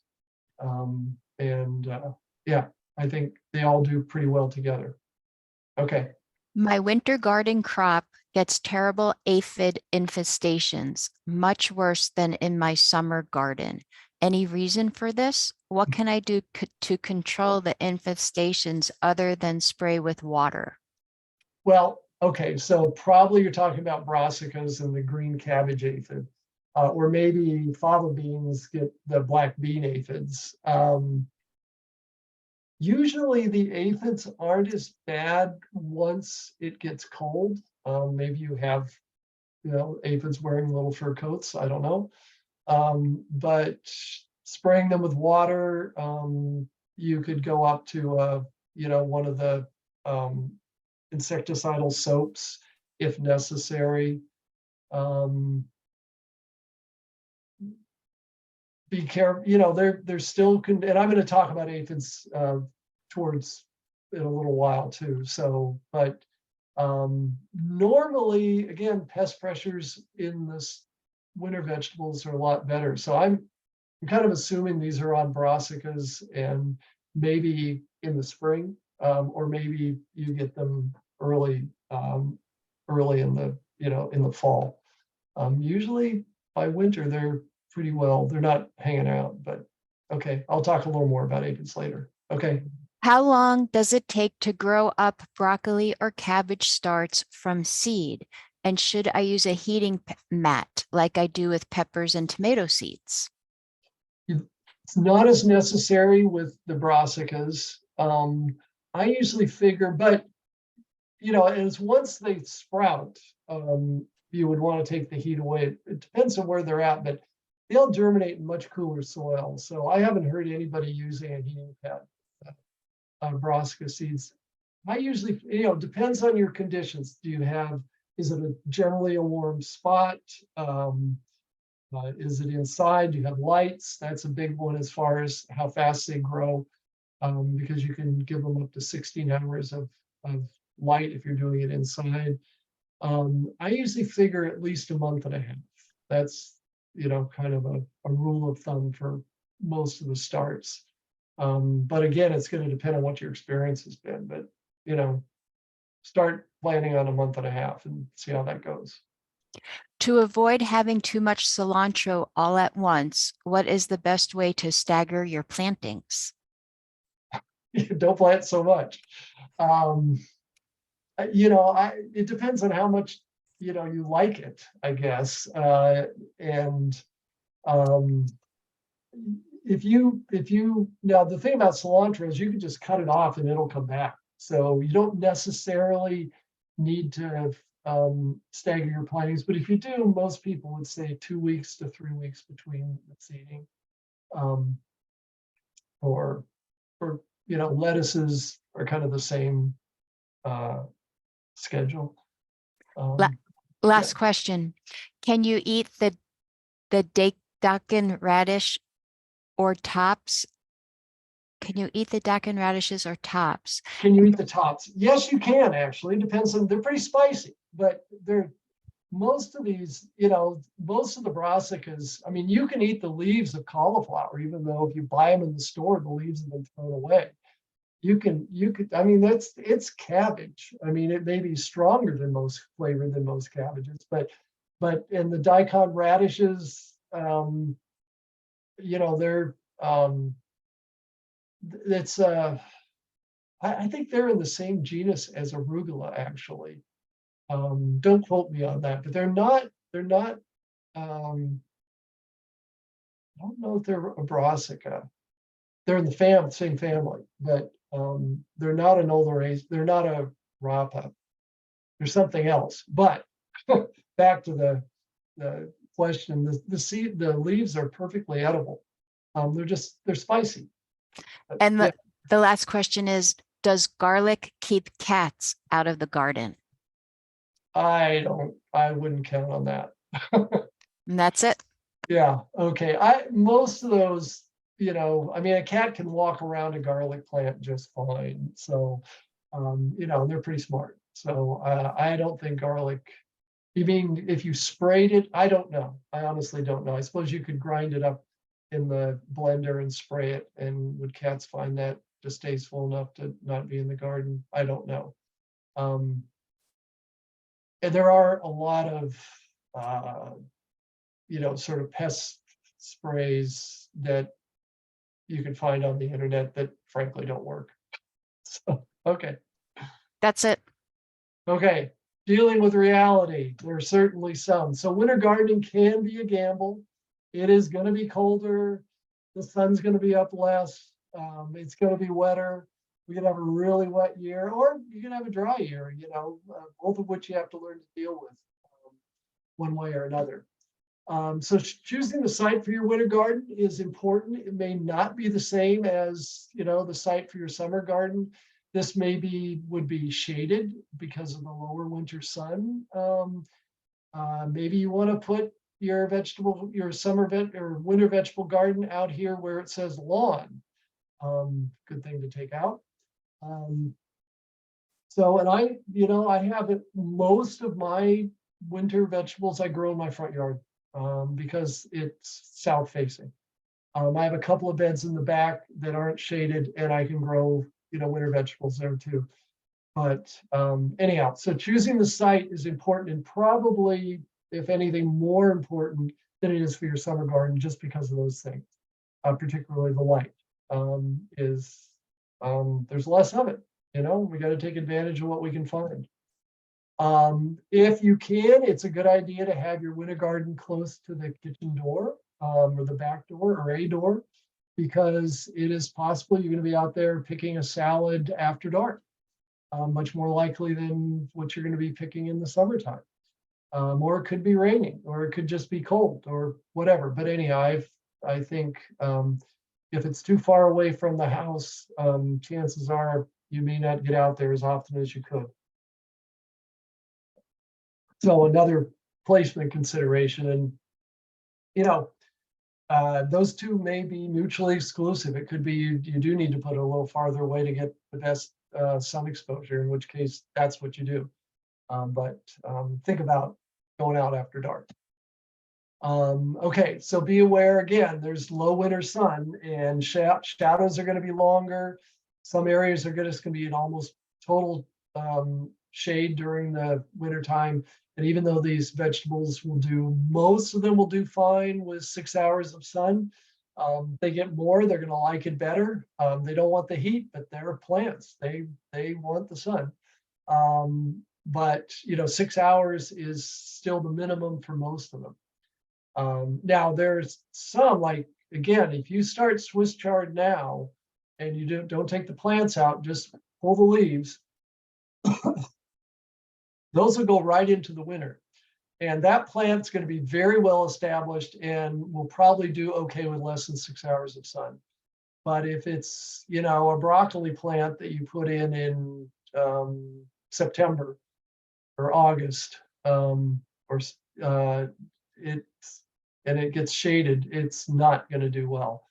I think they all do pretty well together. Okay. My winter garden crop gets terrible aphid infestations, much worse than in my summer garden. Any reason for this? What can I do to control the infestations other than spray with water? Well, okay, so probably you're talking about brassicas and the green cabbage aphid, or maybe fava beans get the black bean aphids. Usually the aphids aren't as bad once it gets cold. Maybe you have, aphids wearing little fur coats, I don't know. But spraying them with water, you could go up to, one of the insecticidal soaps if necessary. Be careful, they're still, and I'm going to talk about aphids towards in a little while too. So, but normally, again, pest pressures in this winter vegetables are a lot better. So I'm kind of assuming these are on brassicas and maybe in the spring, or maybe you get them early, early in the, in the fall. Usually by winter, they're pretty well, they're not hanging out, but okay, I'll talk a little more about aphids later. Okay. How long does it take to grow up broccoli or cabbage starts from seed? And should I use a heating mat like I do with peppers and tomato seeds? It's not as necessary with the brassicas. I usually figure, but as once they sprout, you would want to take the heat away. It depends on where they're at, but they'll germinate in much cooler soil. So I haven't heard anybody using a heating pad brassica seeds. I usually, depends on your conditions. Is it generally a warm spot? Is it inside? Do you have lights? That's a big one as far as how fast they grow, because you can give them up to 16 hours of light if you're doing it inside. I usually figure at least a month and a half. That's, kind of a rule of thumb for most of the starts. But again, it's going to depend on what your experience has been. But, start planning on a month and a half and see how that goes. To avoid having too much cilantro all at once, what is the best way to stagger your plantings? Don't plant so much. It depends on how much, you like it, I guess. And if you now the thing about cilantro is you can just cut it off and it'll come back. So you don't necessarily need to stagger your plantings, but if you do, most people would say 2 weeks to 3 weeks between the seeding. Or lettuces are kind of the same schedule. Last question. Can you eat the dakin radish or tops? Can you eat the dakin radishes or tops? Can you eat the tops? Yes, you can actually. Depends on, they're pretty spicy, but most of these, most of the brassicas, I mean, you can eat the leaves of cauliflower, even though if you buy them in the store, the leaves have been thrown away. You could, I mean, it's cabbage. I mean, it may be stronger than most flavor than most cabbages, but in the daikon radishes, they're, it's, I think they're in the same genus as arugula, actually. Don't quote me on that, but they're not, I don't know if they're a brassica. They're in the same family, but they're not an oleracea. They're not a rapa. They're something else. But back to the question, the leaves are perfectly edible. They're spicy. And the last question is, does garlic keep cats out of the garden? I wouldn't count on that. And that's it. Yeah. Okay. Most of those, I mean, a cat can walk around a garlic plant just fine. So, they're pretty smart. So I don't think garlic, you mean if you sprayed it? I don't know. I honestly don't know. I suppose you could grind it up in the blender and spray it. And would cats find that distasteful enough to not be in the garden? I don't know. And there are a lot of, sort of pest sprays that you can find on the internet that frankly don't work. So, okay. That's it. Okay. Dealing with reality. There are certainly some. So winter gardening can be a gamble. It is going to be colder. The sun's going to be up less. It's going to be wetter. We can have a really wet year, or you can have a dry year, both of which you have to learn to deal with one way or another. So choosing the site for your winter garden is important. It may not be the same as, the site for your summer garden. This would be shaded because of the lower winter sun. Maybe you want to put your winter vegetable garden out here where it says lawn. Good thing to take out. And I have most of my winter vegetables I grow in my front yard because it's south facing. I have a couple of beds in the back that aren't shaded, and I can grow, winter vegetables there too. But anyhow, so choosing the site is important, and probably, if anything, more important than it is for your summer garden, just because of those things, particularly the light. There's less of it. We got to take advantage of what we can find. If you can, it's a good idea to have your winter garden close to the kitchen door or the back door or a door, because it is possible you're going to be out there picking a salad after dark, much more likely than what you're going to be picking in the summertime. Or it could be raining, or it could just be cold, or whatever. But anyhow, I think if it's too far away from the house, chances are you may not get out there as often as you could. So another placement consideration, and those two may be mutually exclusive. It could be you do need to put a little farther away to get the best sun exposure, in which case that's what you do. But think about going out after dark. Okay, so be aware again, there's low winter sun, and shadows are going to be longer. Some areas are just going to be in almost total shade during the winter time. And even though these vegetables most of them will do fine with 6 hours of sun. They get more, they're going to like it better. They don't want the heat, but they're plants. They want the sun. But 6 hours is still the minimum for most of them. Now there's some, like, again, if you start Swiss chard now and you don't take the plants out, just pull the leaves, those will go right into the winter. And that plant's going to be very well established and will probably do okay with less than 6 hours of sun. But if it's, a broccoli plant that you put in September or August, it gets shaded, it's not going to do well.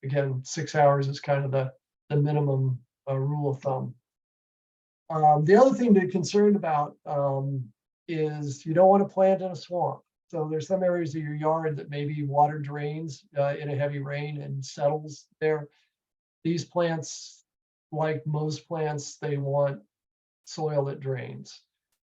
Again, 6 hours is kind of the minimum rule of thumb. The other thing to be concerned about is you don't want to plant in a swamp. So there's some areas of your yard that maybe water drains in a heavy rain and settles there. These plants, like most plants, they want soil that drains.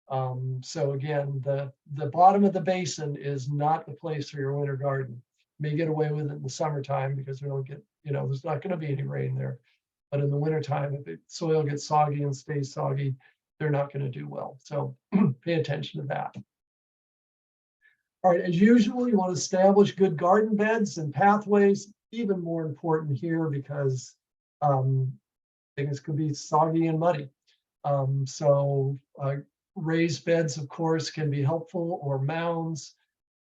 So again, the bottom of the basin is not the place for your winter garden. You may get away with it in the summertime because there's not going to be any rain there. But in the wintertime, if the soil gets soggy and stays soggy, they're not going to do well. So pay attention to that. All right, as usual, you want to establish good garden beds and pathways. Even more important here because things can be soggy and muddy. Raised beds, of course, can be helpful, or mounds.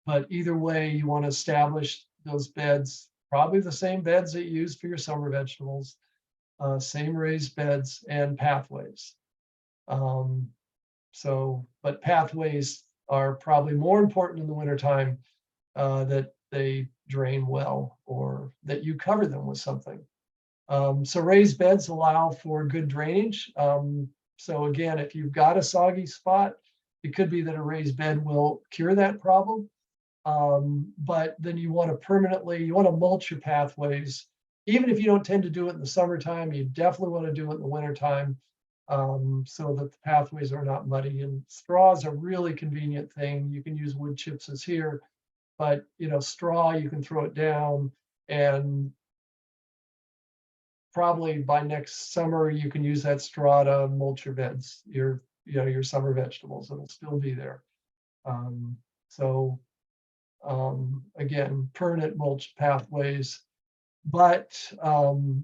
But either way, you want to establish those beds, probably the same beds that you use for your summer vegetables. Same raised beds and pathways. But pathways are probably more important in the wintertime, that they drain well or that you cover them with something. So raised beds allow for good drainage. So again, if you've got a soggy spot, it could be that a raised bed will cure that problem. But then you want to mulch your pathways. Even if you don't tend to do it in the summertime, you definitely want to do it in the wintertime, so that the pathways are not muddy. And straw is a really convenient thing. You can use wood chips as here, but straw, you can throw it down, and probably by next summer you can use that straw to mulch your beds, your summer vegetables. It'll still be there. Again, permanent mulch pathways But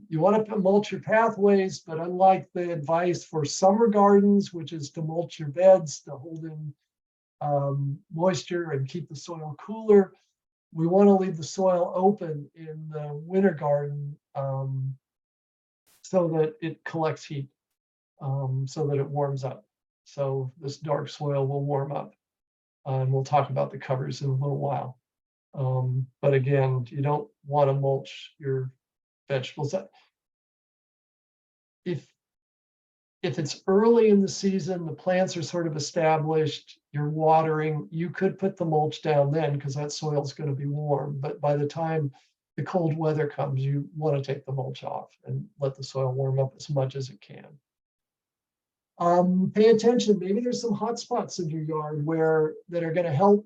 you want to mulch your pathways, but unlike the advice for summer gardens, which is to mulch your beds to hold in moisture and keep the soil cooler, we want to leave the soil open in the winter garden so that it collects heat, so that it warms up. So this dark soil will warm up. And we'll talk about the covers in a little while. But again, you don't want to mulch your vegetables. If it's early in the season, the plants are sort of established, you're watering, you could put the mulch down then because that soil is going to be warm. But by the time the cold weather comes, you want to take the mulch off and let the soil warm up as much as it can. Pay attention. Maybe there's some hot spots in your yard where that are going to help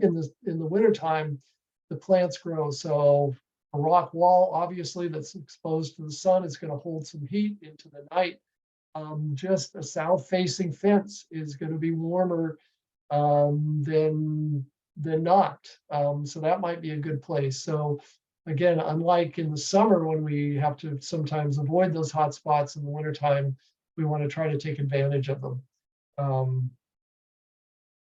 in the wintertime the plants grow. So a rock wall, obviously, that's exposed to the sun is going to hold some heat into the night. Just a south-facing fence is going to be warmer than not. So that might be a good place. So again, unlike in the summer when we have to sometimes avoid those hot spots, in the wintertime, we want to try to take advantage of them.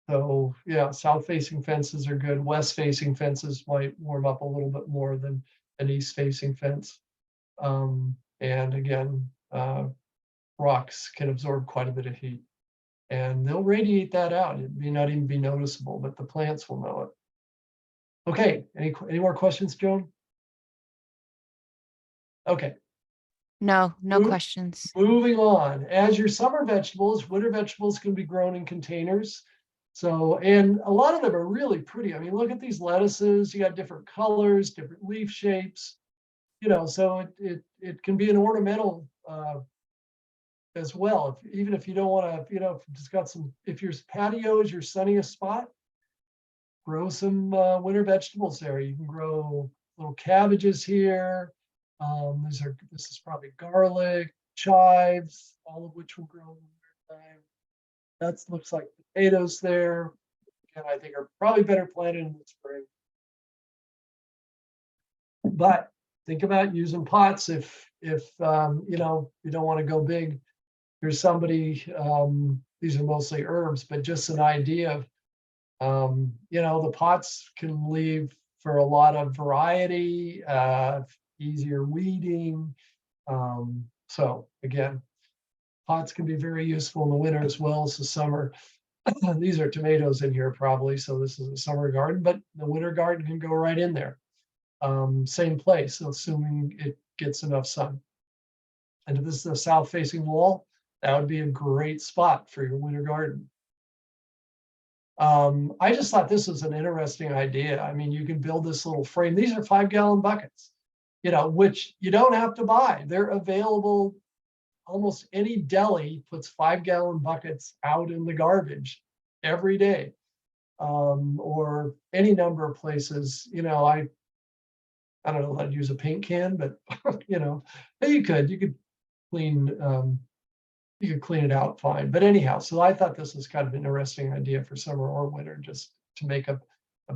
So yeah, south-facing fences are good. West-facing fences might warm up a little bit more than an east-facing fence. And again, rocks can absorb quite a bit of heat and they'll radiate that out. It may not even be noticeable, but the plants will know it. Okay, any more questions, Joan? Okay. No questions. Moving on. As your summer vegetables, winter vegetables can be grown in containers. So, and a lot of them are really pretty. I mean, look at these lettuces. You got different colors, different leaf shapes. You know, so it can be an ornamental as well. Even if you don't want to, you know, if you just got some, if your patio is your sunniest spot, grow some winter vegetables there. You can grow little cabbages here. This is probably garlic, chives, all of which will grow in the winter time. That looks like potatoes there. Again, I think are probably better planted in the spring. But think about using pots if you know, you don't want to go big. There's somebody, these are mostly herbs, but just an idea of, you know, the pots can leave for a lot of variety, easier weeding. So again, pots can be very useful in the winter as well as the summer. These are tomatoes in here probably, so this is a summer garden, but the winter garden can go right in there. Same place, assuming it gets enough sun. And if this is a south-facing wall, that would be a great spot for your winter garden. I just thought this was an interesting idea. I mean, you can build this little frame. These are 5-gallon buckets, you know, which you don't have to buy. They're available. Almost any deli puts 5-gallon buckets out in the garbage every day, or any number of places. You know, I don't know how to use a paint can, but you know, you could clean. You could clean it out fine. But anyhow, so I thought this was kind of an interesting idea for summer or winter, just to make a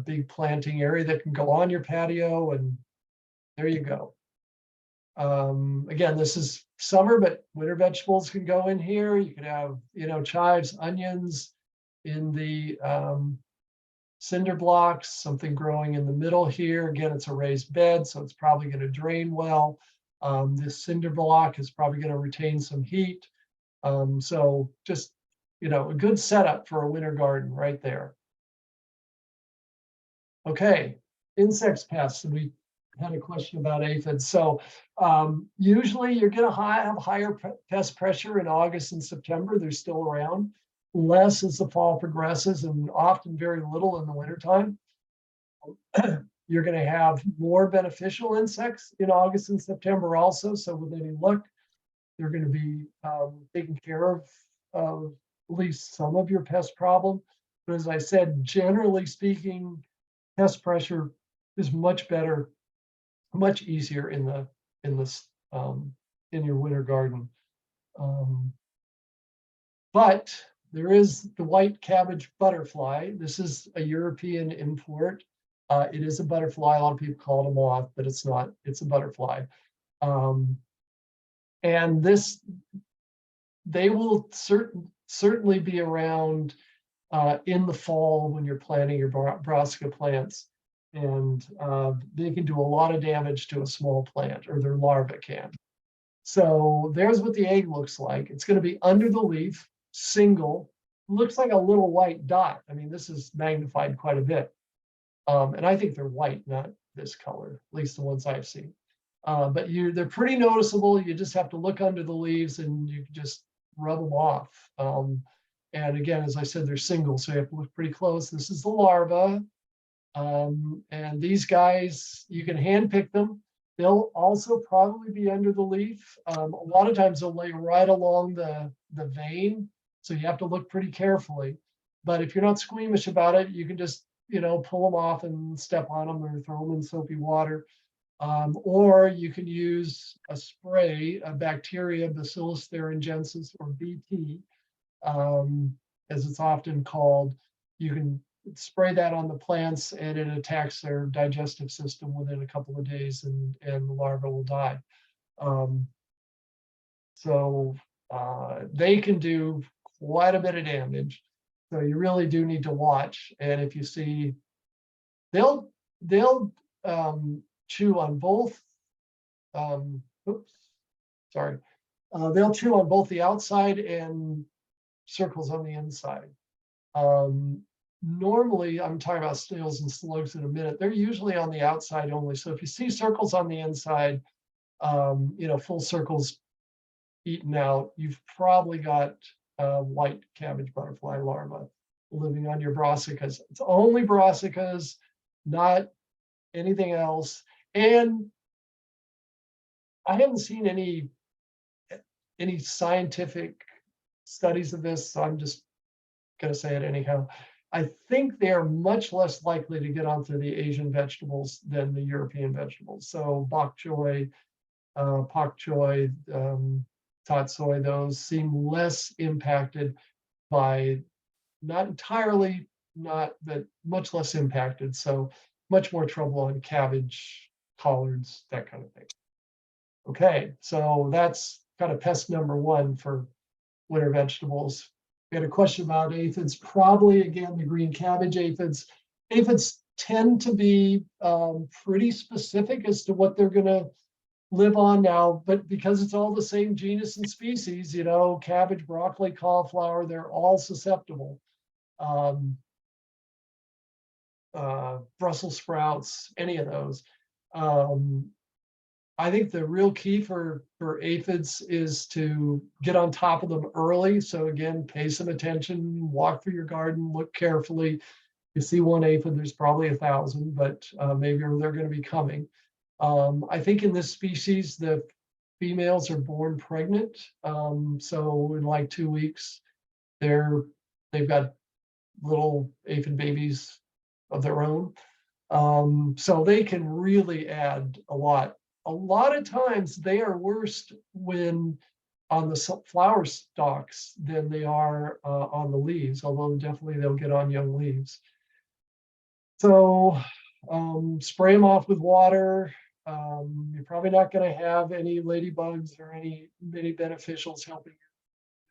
big planting area that can go on your patio, and there you go. Again, this is summer, but winter vegetables can go in here. You could have, you know, chives, onions in the cinder blocks, something growing in the middle here. Again, it's a raised bed, so it's probably going to drain well. This cinder block is probably going to retain some heat. So just, you know, a good setup for a winter garden right there. Okay, insects, pests, and we had a question about aphids. So usually you're going to have higher pest pressure in August and September. They're still around. Less as the fall progresses, and often very little in the wintertime. You're going to have more beneficial insects in August and September also. So with any luck, they're going to be taking care of at least some of your pest problem. But as I said, generally speaking, pest pressure is much better, much easier in your winter garden. But there is the white cabbage butterfly. This is a European import. It is a butterfly. A lot of people call it a moth, but it's not. It's a butterfly. And they will certainly be around in the fall when you're planting your brassica plants. And they can do a lot of damage to a small plant, or their larvae can. So there's what the egg looks like. It's going to be under the leaf, single, looks like a little white dot. I mean, this is magnified quite a bit. And I think they're white, not this color, at least the ones I've seen. But they're pretty noticeable. You just have to look under the leaves and you just rub them off. And again, as I said, they're single, so you have to look pretty close. This is the larva. And these guys, you can hand pick them. They'll also probably be under the leaf. A lot of times they'll lay right along the vein, so you have to look pretty carefully. But if you're not squeamish about it, you can just, pull them off and step on them or throw them in soapy water. Or you can use a spray, a bacteria, Bacillus thuringiensis, or BT, as it's often called. You can spray that on the plants and it attacks their digestive system within a couple of days, and the larva will die. So they can do quite a bit of damage. So you really do need to watch. And if you see, they'll chew on both. They'll chew on both the outside and circles on the inside. Normally, I'm talking about snails and slugs in a minute. They're usually on the outside only. So if you see circles on the inside, full circles eaten out, you've probably got white cabbage butterfly larva living on your brassicas. It's only brassicas, not anything else. And I haven't seen any scientific studies of this, so I'm just going to say it anyhow. I think they are much less likely to get onto the Asian vegetables than the European vegetables. So bok choy, pak choy, tatsoi, those seem less impacted by, not entirely, but much less impacted. So much more trouble on cabbage, collards, that kind of thing. Okay, so that's kind of pest number one for winter vegetables. We had a question about aphids, probably again, the green cabbage aphids. Aphids tend to be pretty specific as to what they're going to live on now, but because it's all the same genus and species, cabbage, broccoli, cauliflower, they're all susceptible. Brussels sprouts, any of those. I think the real key for aphids is to get on top of them early. So again, pay some attention, walk through your garden, look carefully. You see one aphid, there's probably 1,000, but maybe they're going to be coming. I think in this species, the females are born pregnant. So in like 2 weeks, they've got little aphid babies of their own. So they can really add a lot. A lot of times they are worst when on the flower stalks than they are on the leaves, although definitely they'll get on young leaves. So spray them off with water. You're probably not going to have any ladybugs or any beneficials helping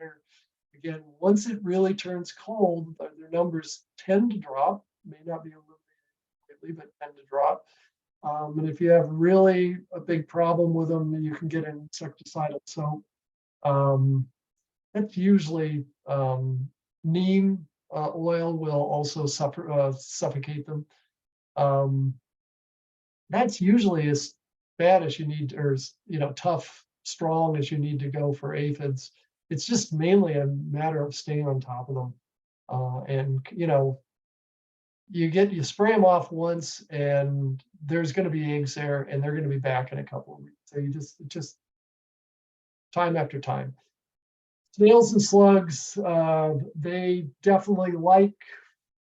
you. Again, once it really turns cold, their numbers tend to drop. May not be quickly, but tend to drop. And if you have really a big problem with them, you can get an insecticidal soap. That's usually neem oil will also suffocate them. That's usually as bad as you need, or tough, strong as you need to go for aphids. It's just mainly a matter of staying on top of them. And you spray them off once and there's going to be eggs there and they're going to be back in a couple of weeks. So you just time after time. Snails and slugs, they definitely like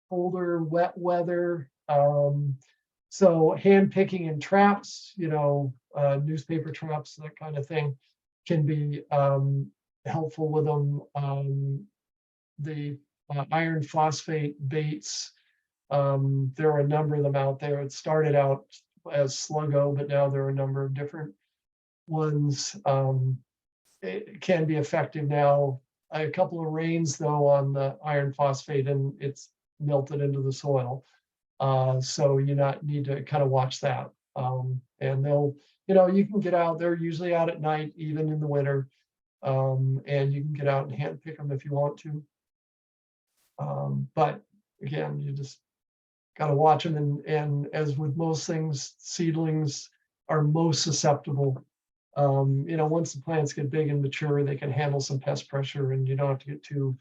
colder, wet weather. So hand picking and traps, newspaper traps, that kind of thing can be helpful with them. The iron phosphate baits, There are a number of them out there. It started out as Sluggo, but now there are a number of different ones. It can be effective now. A couple of rains though on the iron phosphate and it's melted into the soil. So you not need to kind of watch that. And they'll, you can get out. They're usually out at night, even in the winter. And you can get out and hand pick them if you want to. But again, you just got to watch them. And as with most things, seedlings are most susceptible. Once the plants get big and mature, they can handle some pest pressure and you don't have to get too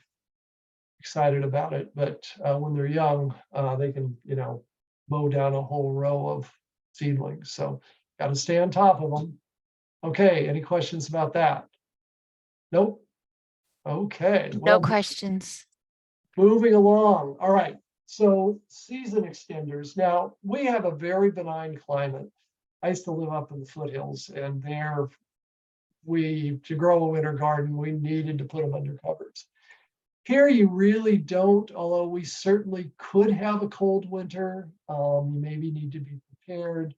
excited about it. But when they're young, they can, mow down a whole row of seedlings. So got to stay on top of them. Okay, any questions about that? Nope. Okay. No Well, questions. moving along. All right. So season extenders. Now we have a very benign climate. I used to live up in the foothills, and there to grow a winter garden, we needed to put them under covers. Here you really don't, although we certainly could have a cold winter. You maybe need to be prepared.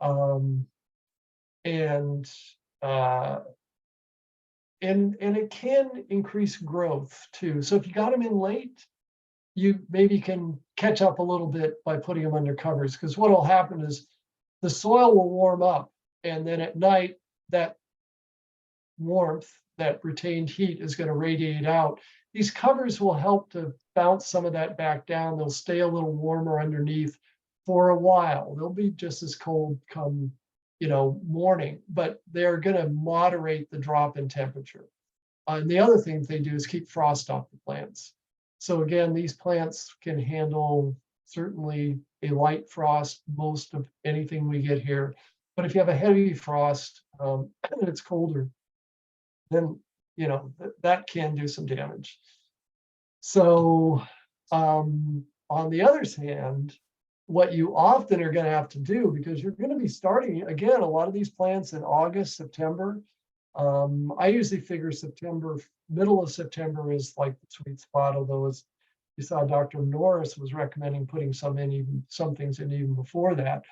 And it can increase growth too. So if you got them in late, you maybe can catch up a little bit by putting them under covers, because what will happen is the soil will warm up, and then at night that warmth, that retained heat, is going to radiate out. These covers will help to bounce some of that back down. They'll stay a little warmer underneath for a while. They'll be just as cold come, morning, but they're going to moderate the drop in temperature. And the other thing they do is keep frost off the plants. So again, these plants can handle certainly a light frost, most of anything we get here. But if you have a heavy frost and it's colder, then that can do some damage. So on the other hand, what you often are going to have to do, because you're going to be starting again a lot of these plants in August, September. I usually figure September, middle of September is like the sweet spot, although as you saw, Dr. Norris was recommending putting some things in even before that.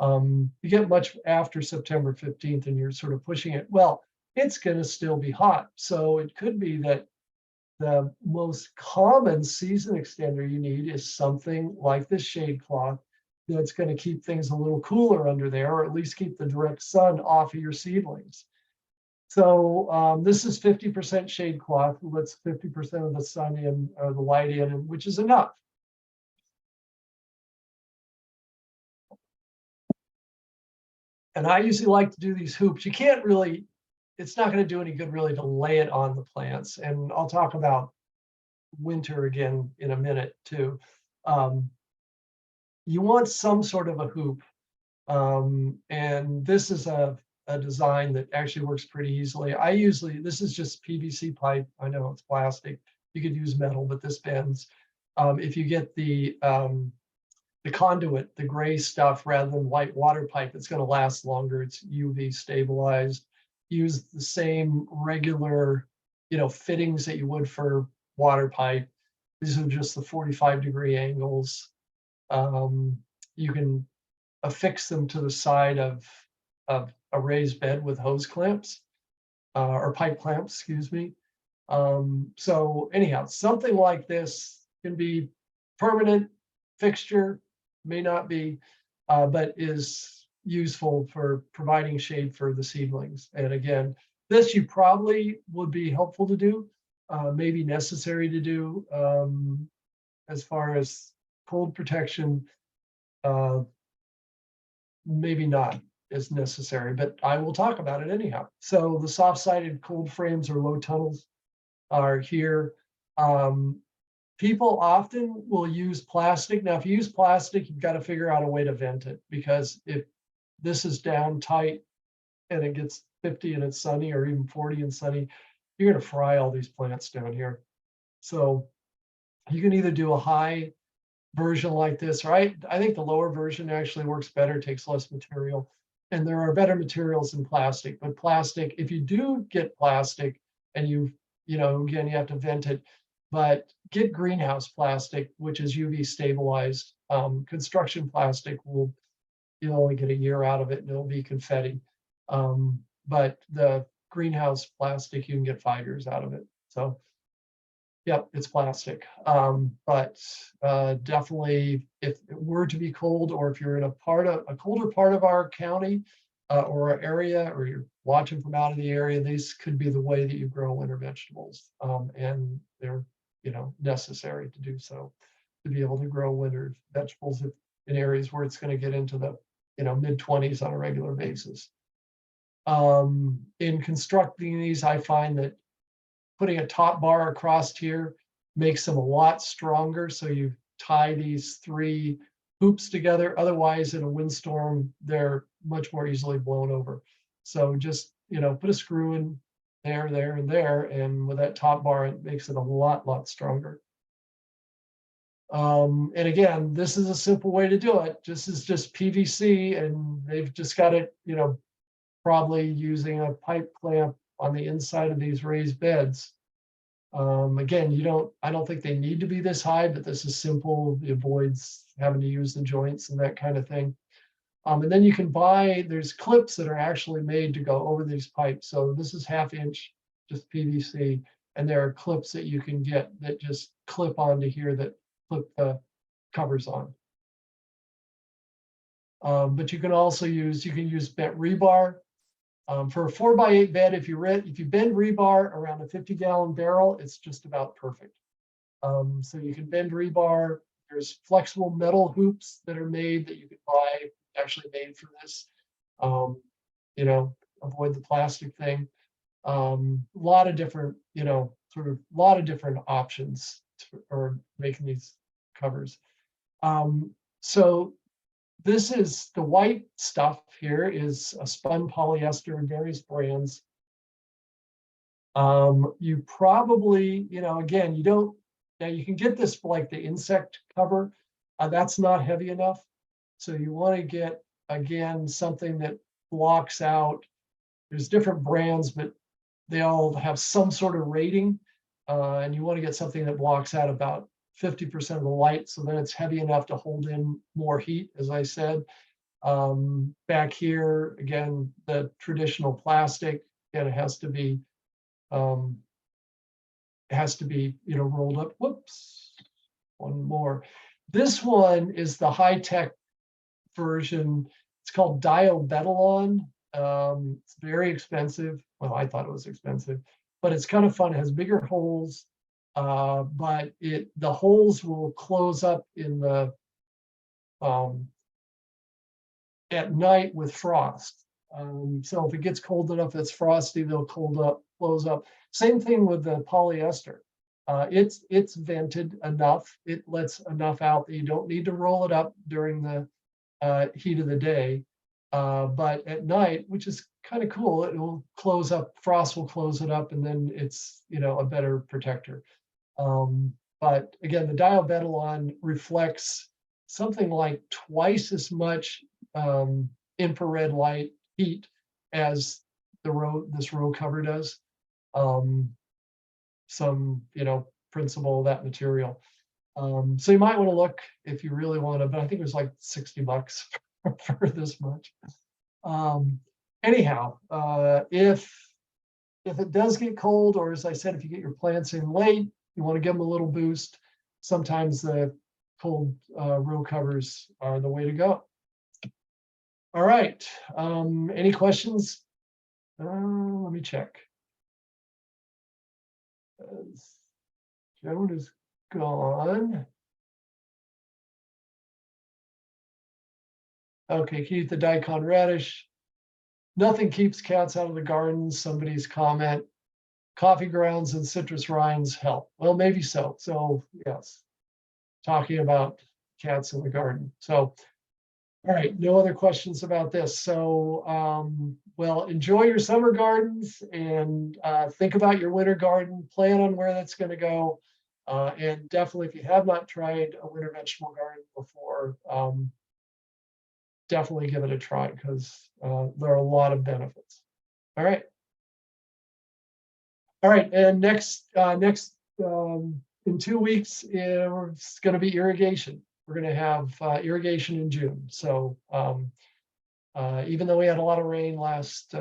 You get much after September 15th and you're sort of pushing it. Well, it's going to still be hot. So it could be that the most common season extender you need is something like this shade cloth that's going to keep things a little cooler under there, or at least keep the direct sun off of your seedlings. So this is 50% shade cloth, lets 50% of the sun in, or the light in, which is enough. And I usually like to do these hoops. You can't really, it's not going to do any good really to lay it on the plants. And I'll talk about winter again in a minute too. You want some sort of a hoop. And this is a design that actually works pretty easily. This is just PVC pipe. I know it's plastic. You could use metal, but this bends. If you get the conduit, the gray stuff, rather than white water pipe, it's going to last longer. It's UV stabilized. Use the same regular, fittings that you would for water pipe. These are just the 45-degree angles. You can affix them to the side of a raised bed with hose clamps or pipe clamps, excuse me. So anyhow, something like this can be permanent fixture, may not be, but is useful for providing shade for the seedlings. And again, this you probably would be helpful to do, maybe necessary to do as far as cold protection, maybe not as necessary, but I will talk about it anyhow. So the soft-sided cold frames or low tunnels are here. People often will use plastic. Now, if you use plastic, you've got to figure out a way to vent it, because if this is down tight and it gets 50 and it's sunny, or even 40 and sunny, you're going to fry all these plants down here. So you can either do a high version like this, right? I think the lower version actually works better, takes less material. And there are better materials than plastic, but plastic, if you do get plastic and again, you have to vent it, but get greenhouse plastic, which is UV stabilized. Construction plastic you'll only get a year out of it and it'll be confetti. But the greenhouse plastic, you can get 5 years out of it. So, yep, it's plastic. But definitely, if it were to be cold, or if you're in a colder part of our county or our area, or you're watching from out of the area, these could be the way that you grow winter vegetables. And they're, necessary to do so, to be able to grow winter vegetables in areas where it's going to get into the mid-20s on a regular basis. In constructing these, I find that putting a top bar across here makes them a lot stronger. So you tie these 3 hoops together. Otherwise, in a windstorm, they're much more easily blown over. So just, put a screw in there, and there. And with that top bar, it makes it a lot stronger. And again, this is a simple way to do it. This is just PVC, and they've just got it, probably using a pipe clamp on the inside of these raised beds. Again, I don't think they need to be this high, but this is simple. It avoids having to use the joints and that kind of thing. And then you can there's clips that are actually made to go over these pipes. So this is 1/2 inch, just PVC. And there are clips that you can get that just clip onto here that clip the covers on. But you can also use bent rebar. For a 4x8 bed, if you bend rebar around a 50-gallon barrel, it's just about perfect. So you can bend rebar. There's flexible metal hoops that are made that you can buy, actually made for this. Avoid the plastic thing. A lot of different, options for making these covers. So this is the white stuff here is a spun polyester in various brands. You probably, again, you can get this like the insect cover. That's not heavy enough. So you want to get, again, something that blocks out. There's different brands, but they all have some sort of rating. And you want to get something that blocks out about 50% of the light, so then it's heavy enough to hold in more heat, as I said. Back here, again, the traditional plastic, and it has to be rolled up. Whoops, one more. This one is the high-tech version. It's called diobetylon. It's very expensive. Well, I thought it was expensive, but it's kind of fun. It has bigger holes. But the holes will close up in the at night with frost. So if it gets cold enough, it's frosty, they'll close up. Same thing with the polyester. It's vented enough. It lets enough out that you don't need to roll it up during the heat of the day. But at night, which is kind of cool, it will close up. Frost will close it up, and then it's a better protector. But again, the diobetylon reflects something like twice as much infrared light heat as this row cover does. Some principle of that material. So you might want to look if you really want to, but I think it was like $60 for this much. Anyhow, if it does get cold, or as I said, if you get your plants in late, you want to give them a little boost. Sometimes the cold row covers are the way to go. All right. Any questions? Let me check. Joan is gone. Okay, keep the daikon radish. Nothing keeps cats out of the garden. Somebody's comment. Coffee grounds and citrus rinds help. Well, maybe so. So yes, talking about cats in the garden. So, all right, no other questions about this. So, well, enjoy your summer gardens and think about your winter garden. Plan on where that's going to go. And definitely, if you have not tried a winter vegetable garden before, definitely give it a try, because there are a lot of benefits. All right. All right, and next in 2 weeks, it's going to be irrigation. We're going to have irrigation in June. So even though we had a lot of rain last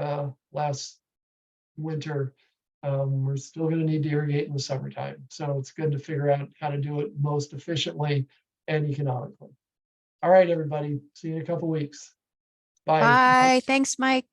winter, we're still going to need to irrigate in the summertime. So it's good to figure out how to do it most efficiently and economically. All right, everybody. See you in a couple weeks. Bye. Bye. Thanks, Mike.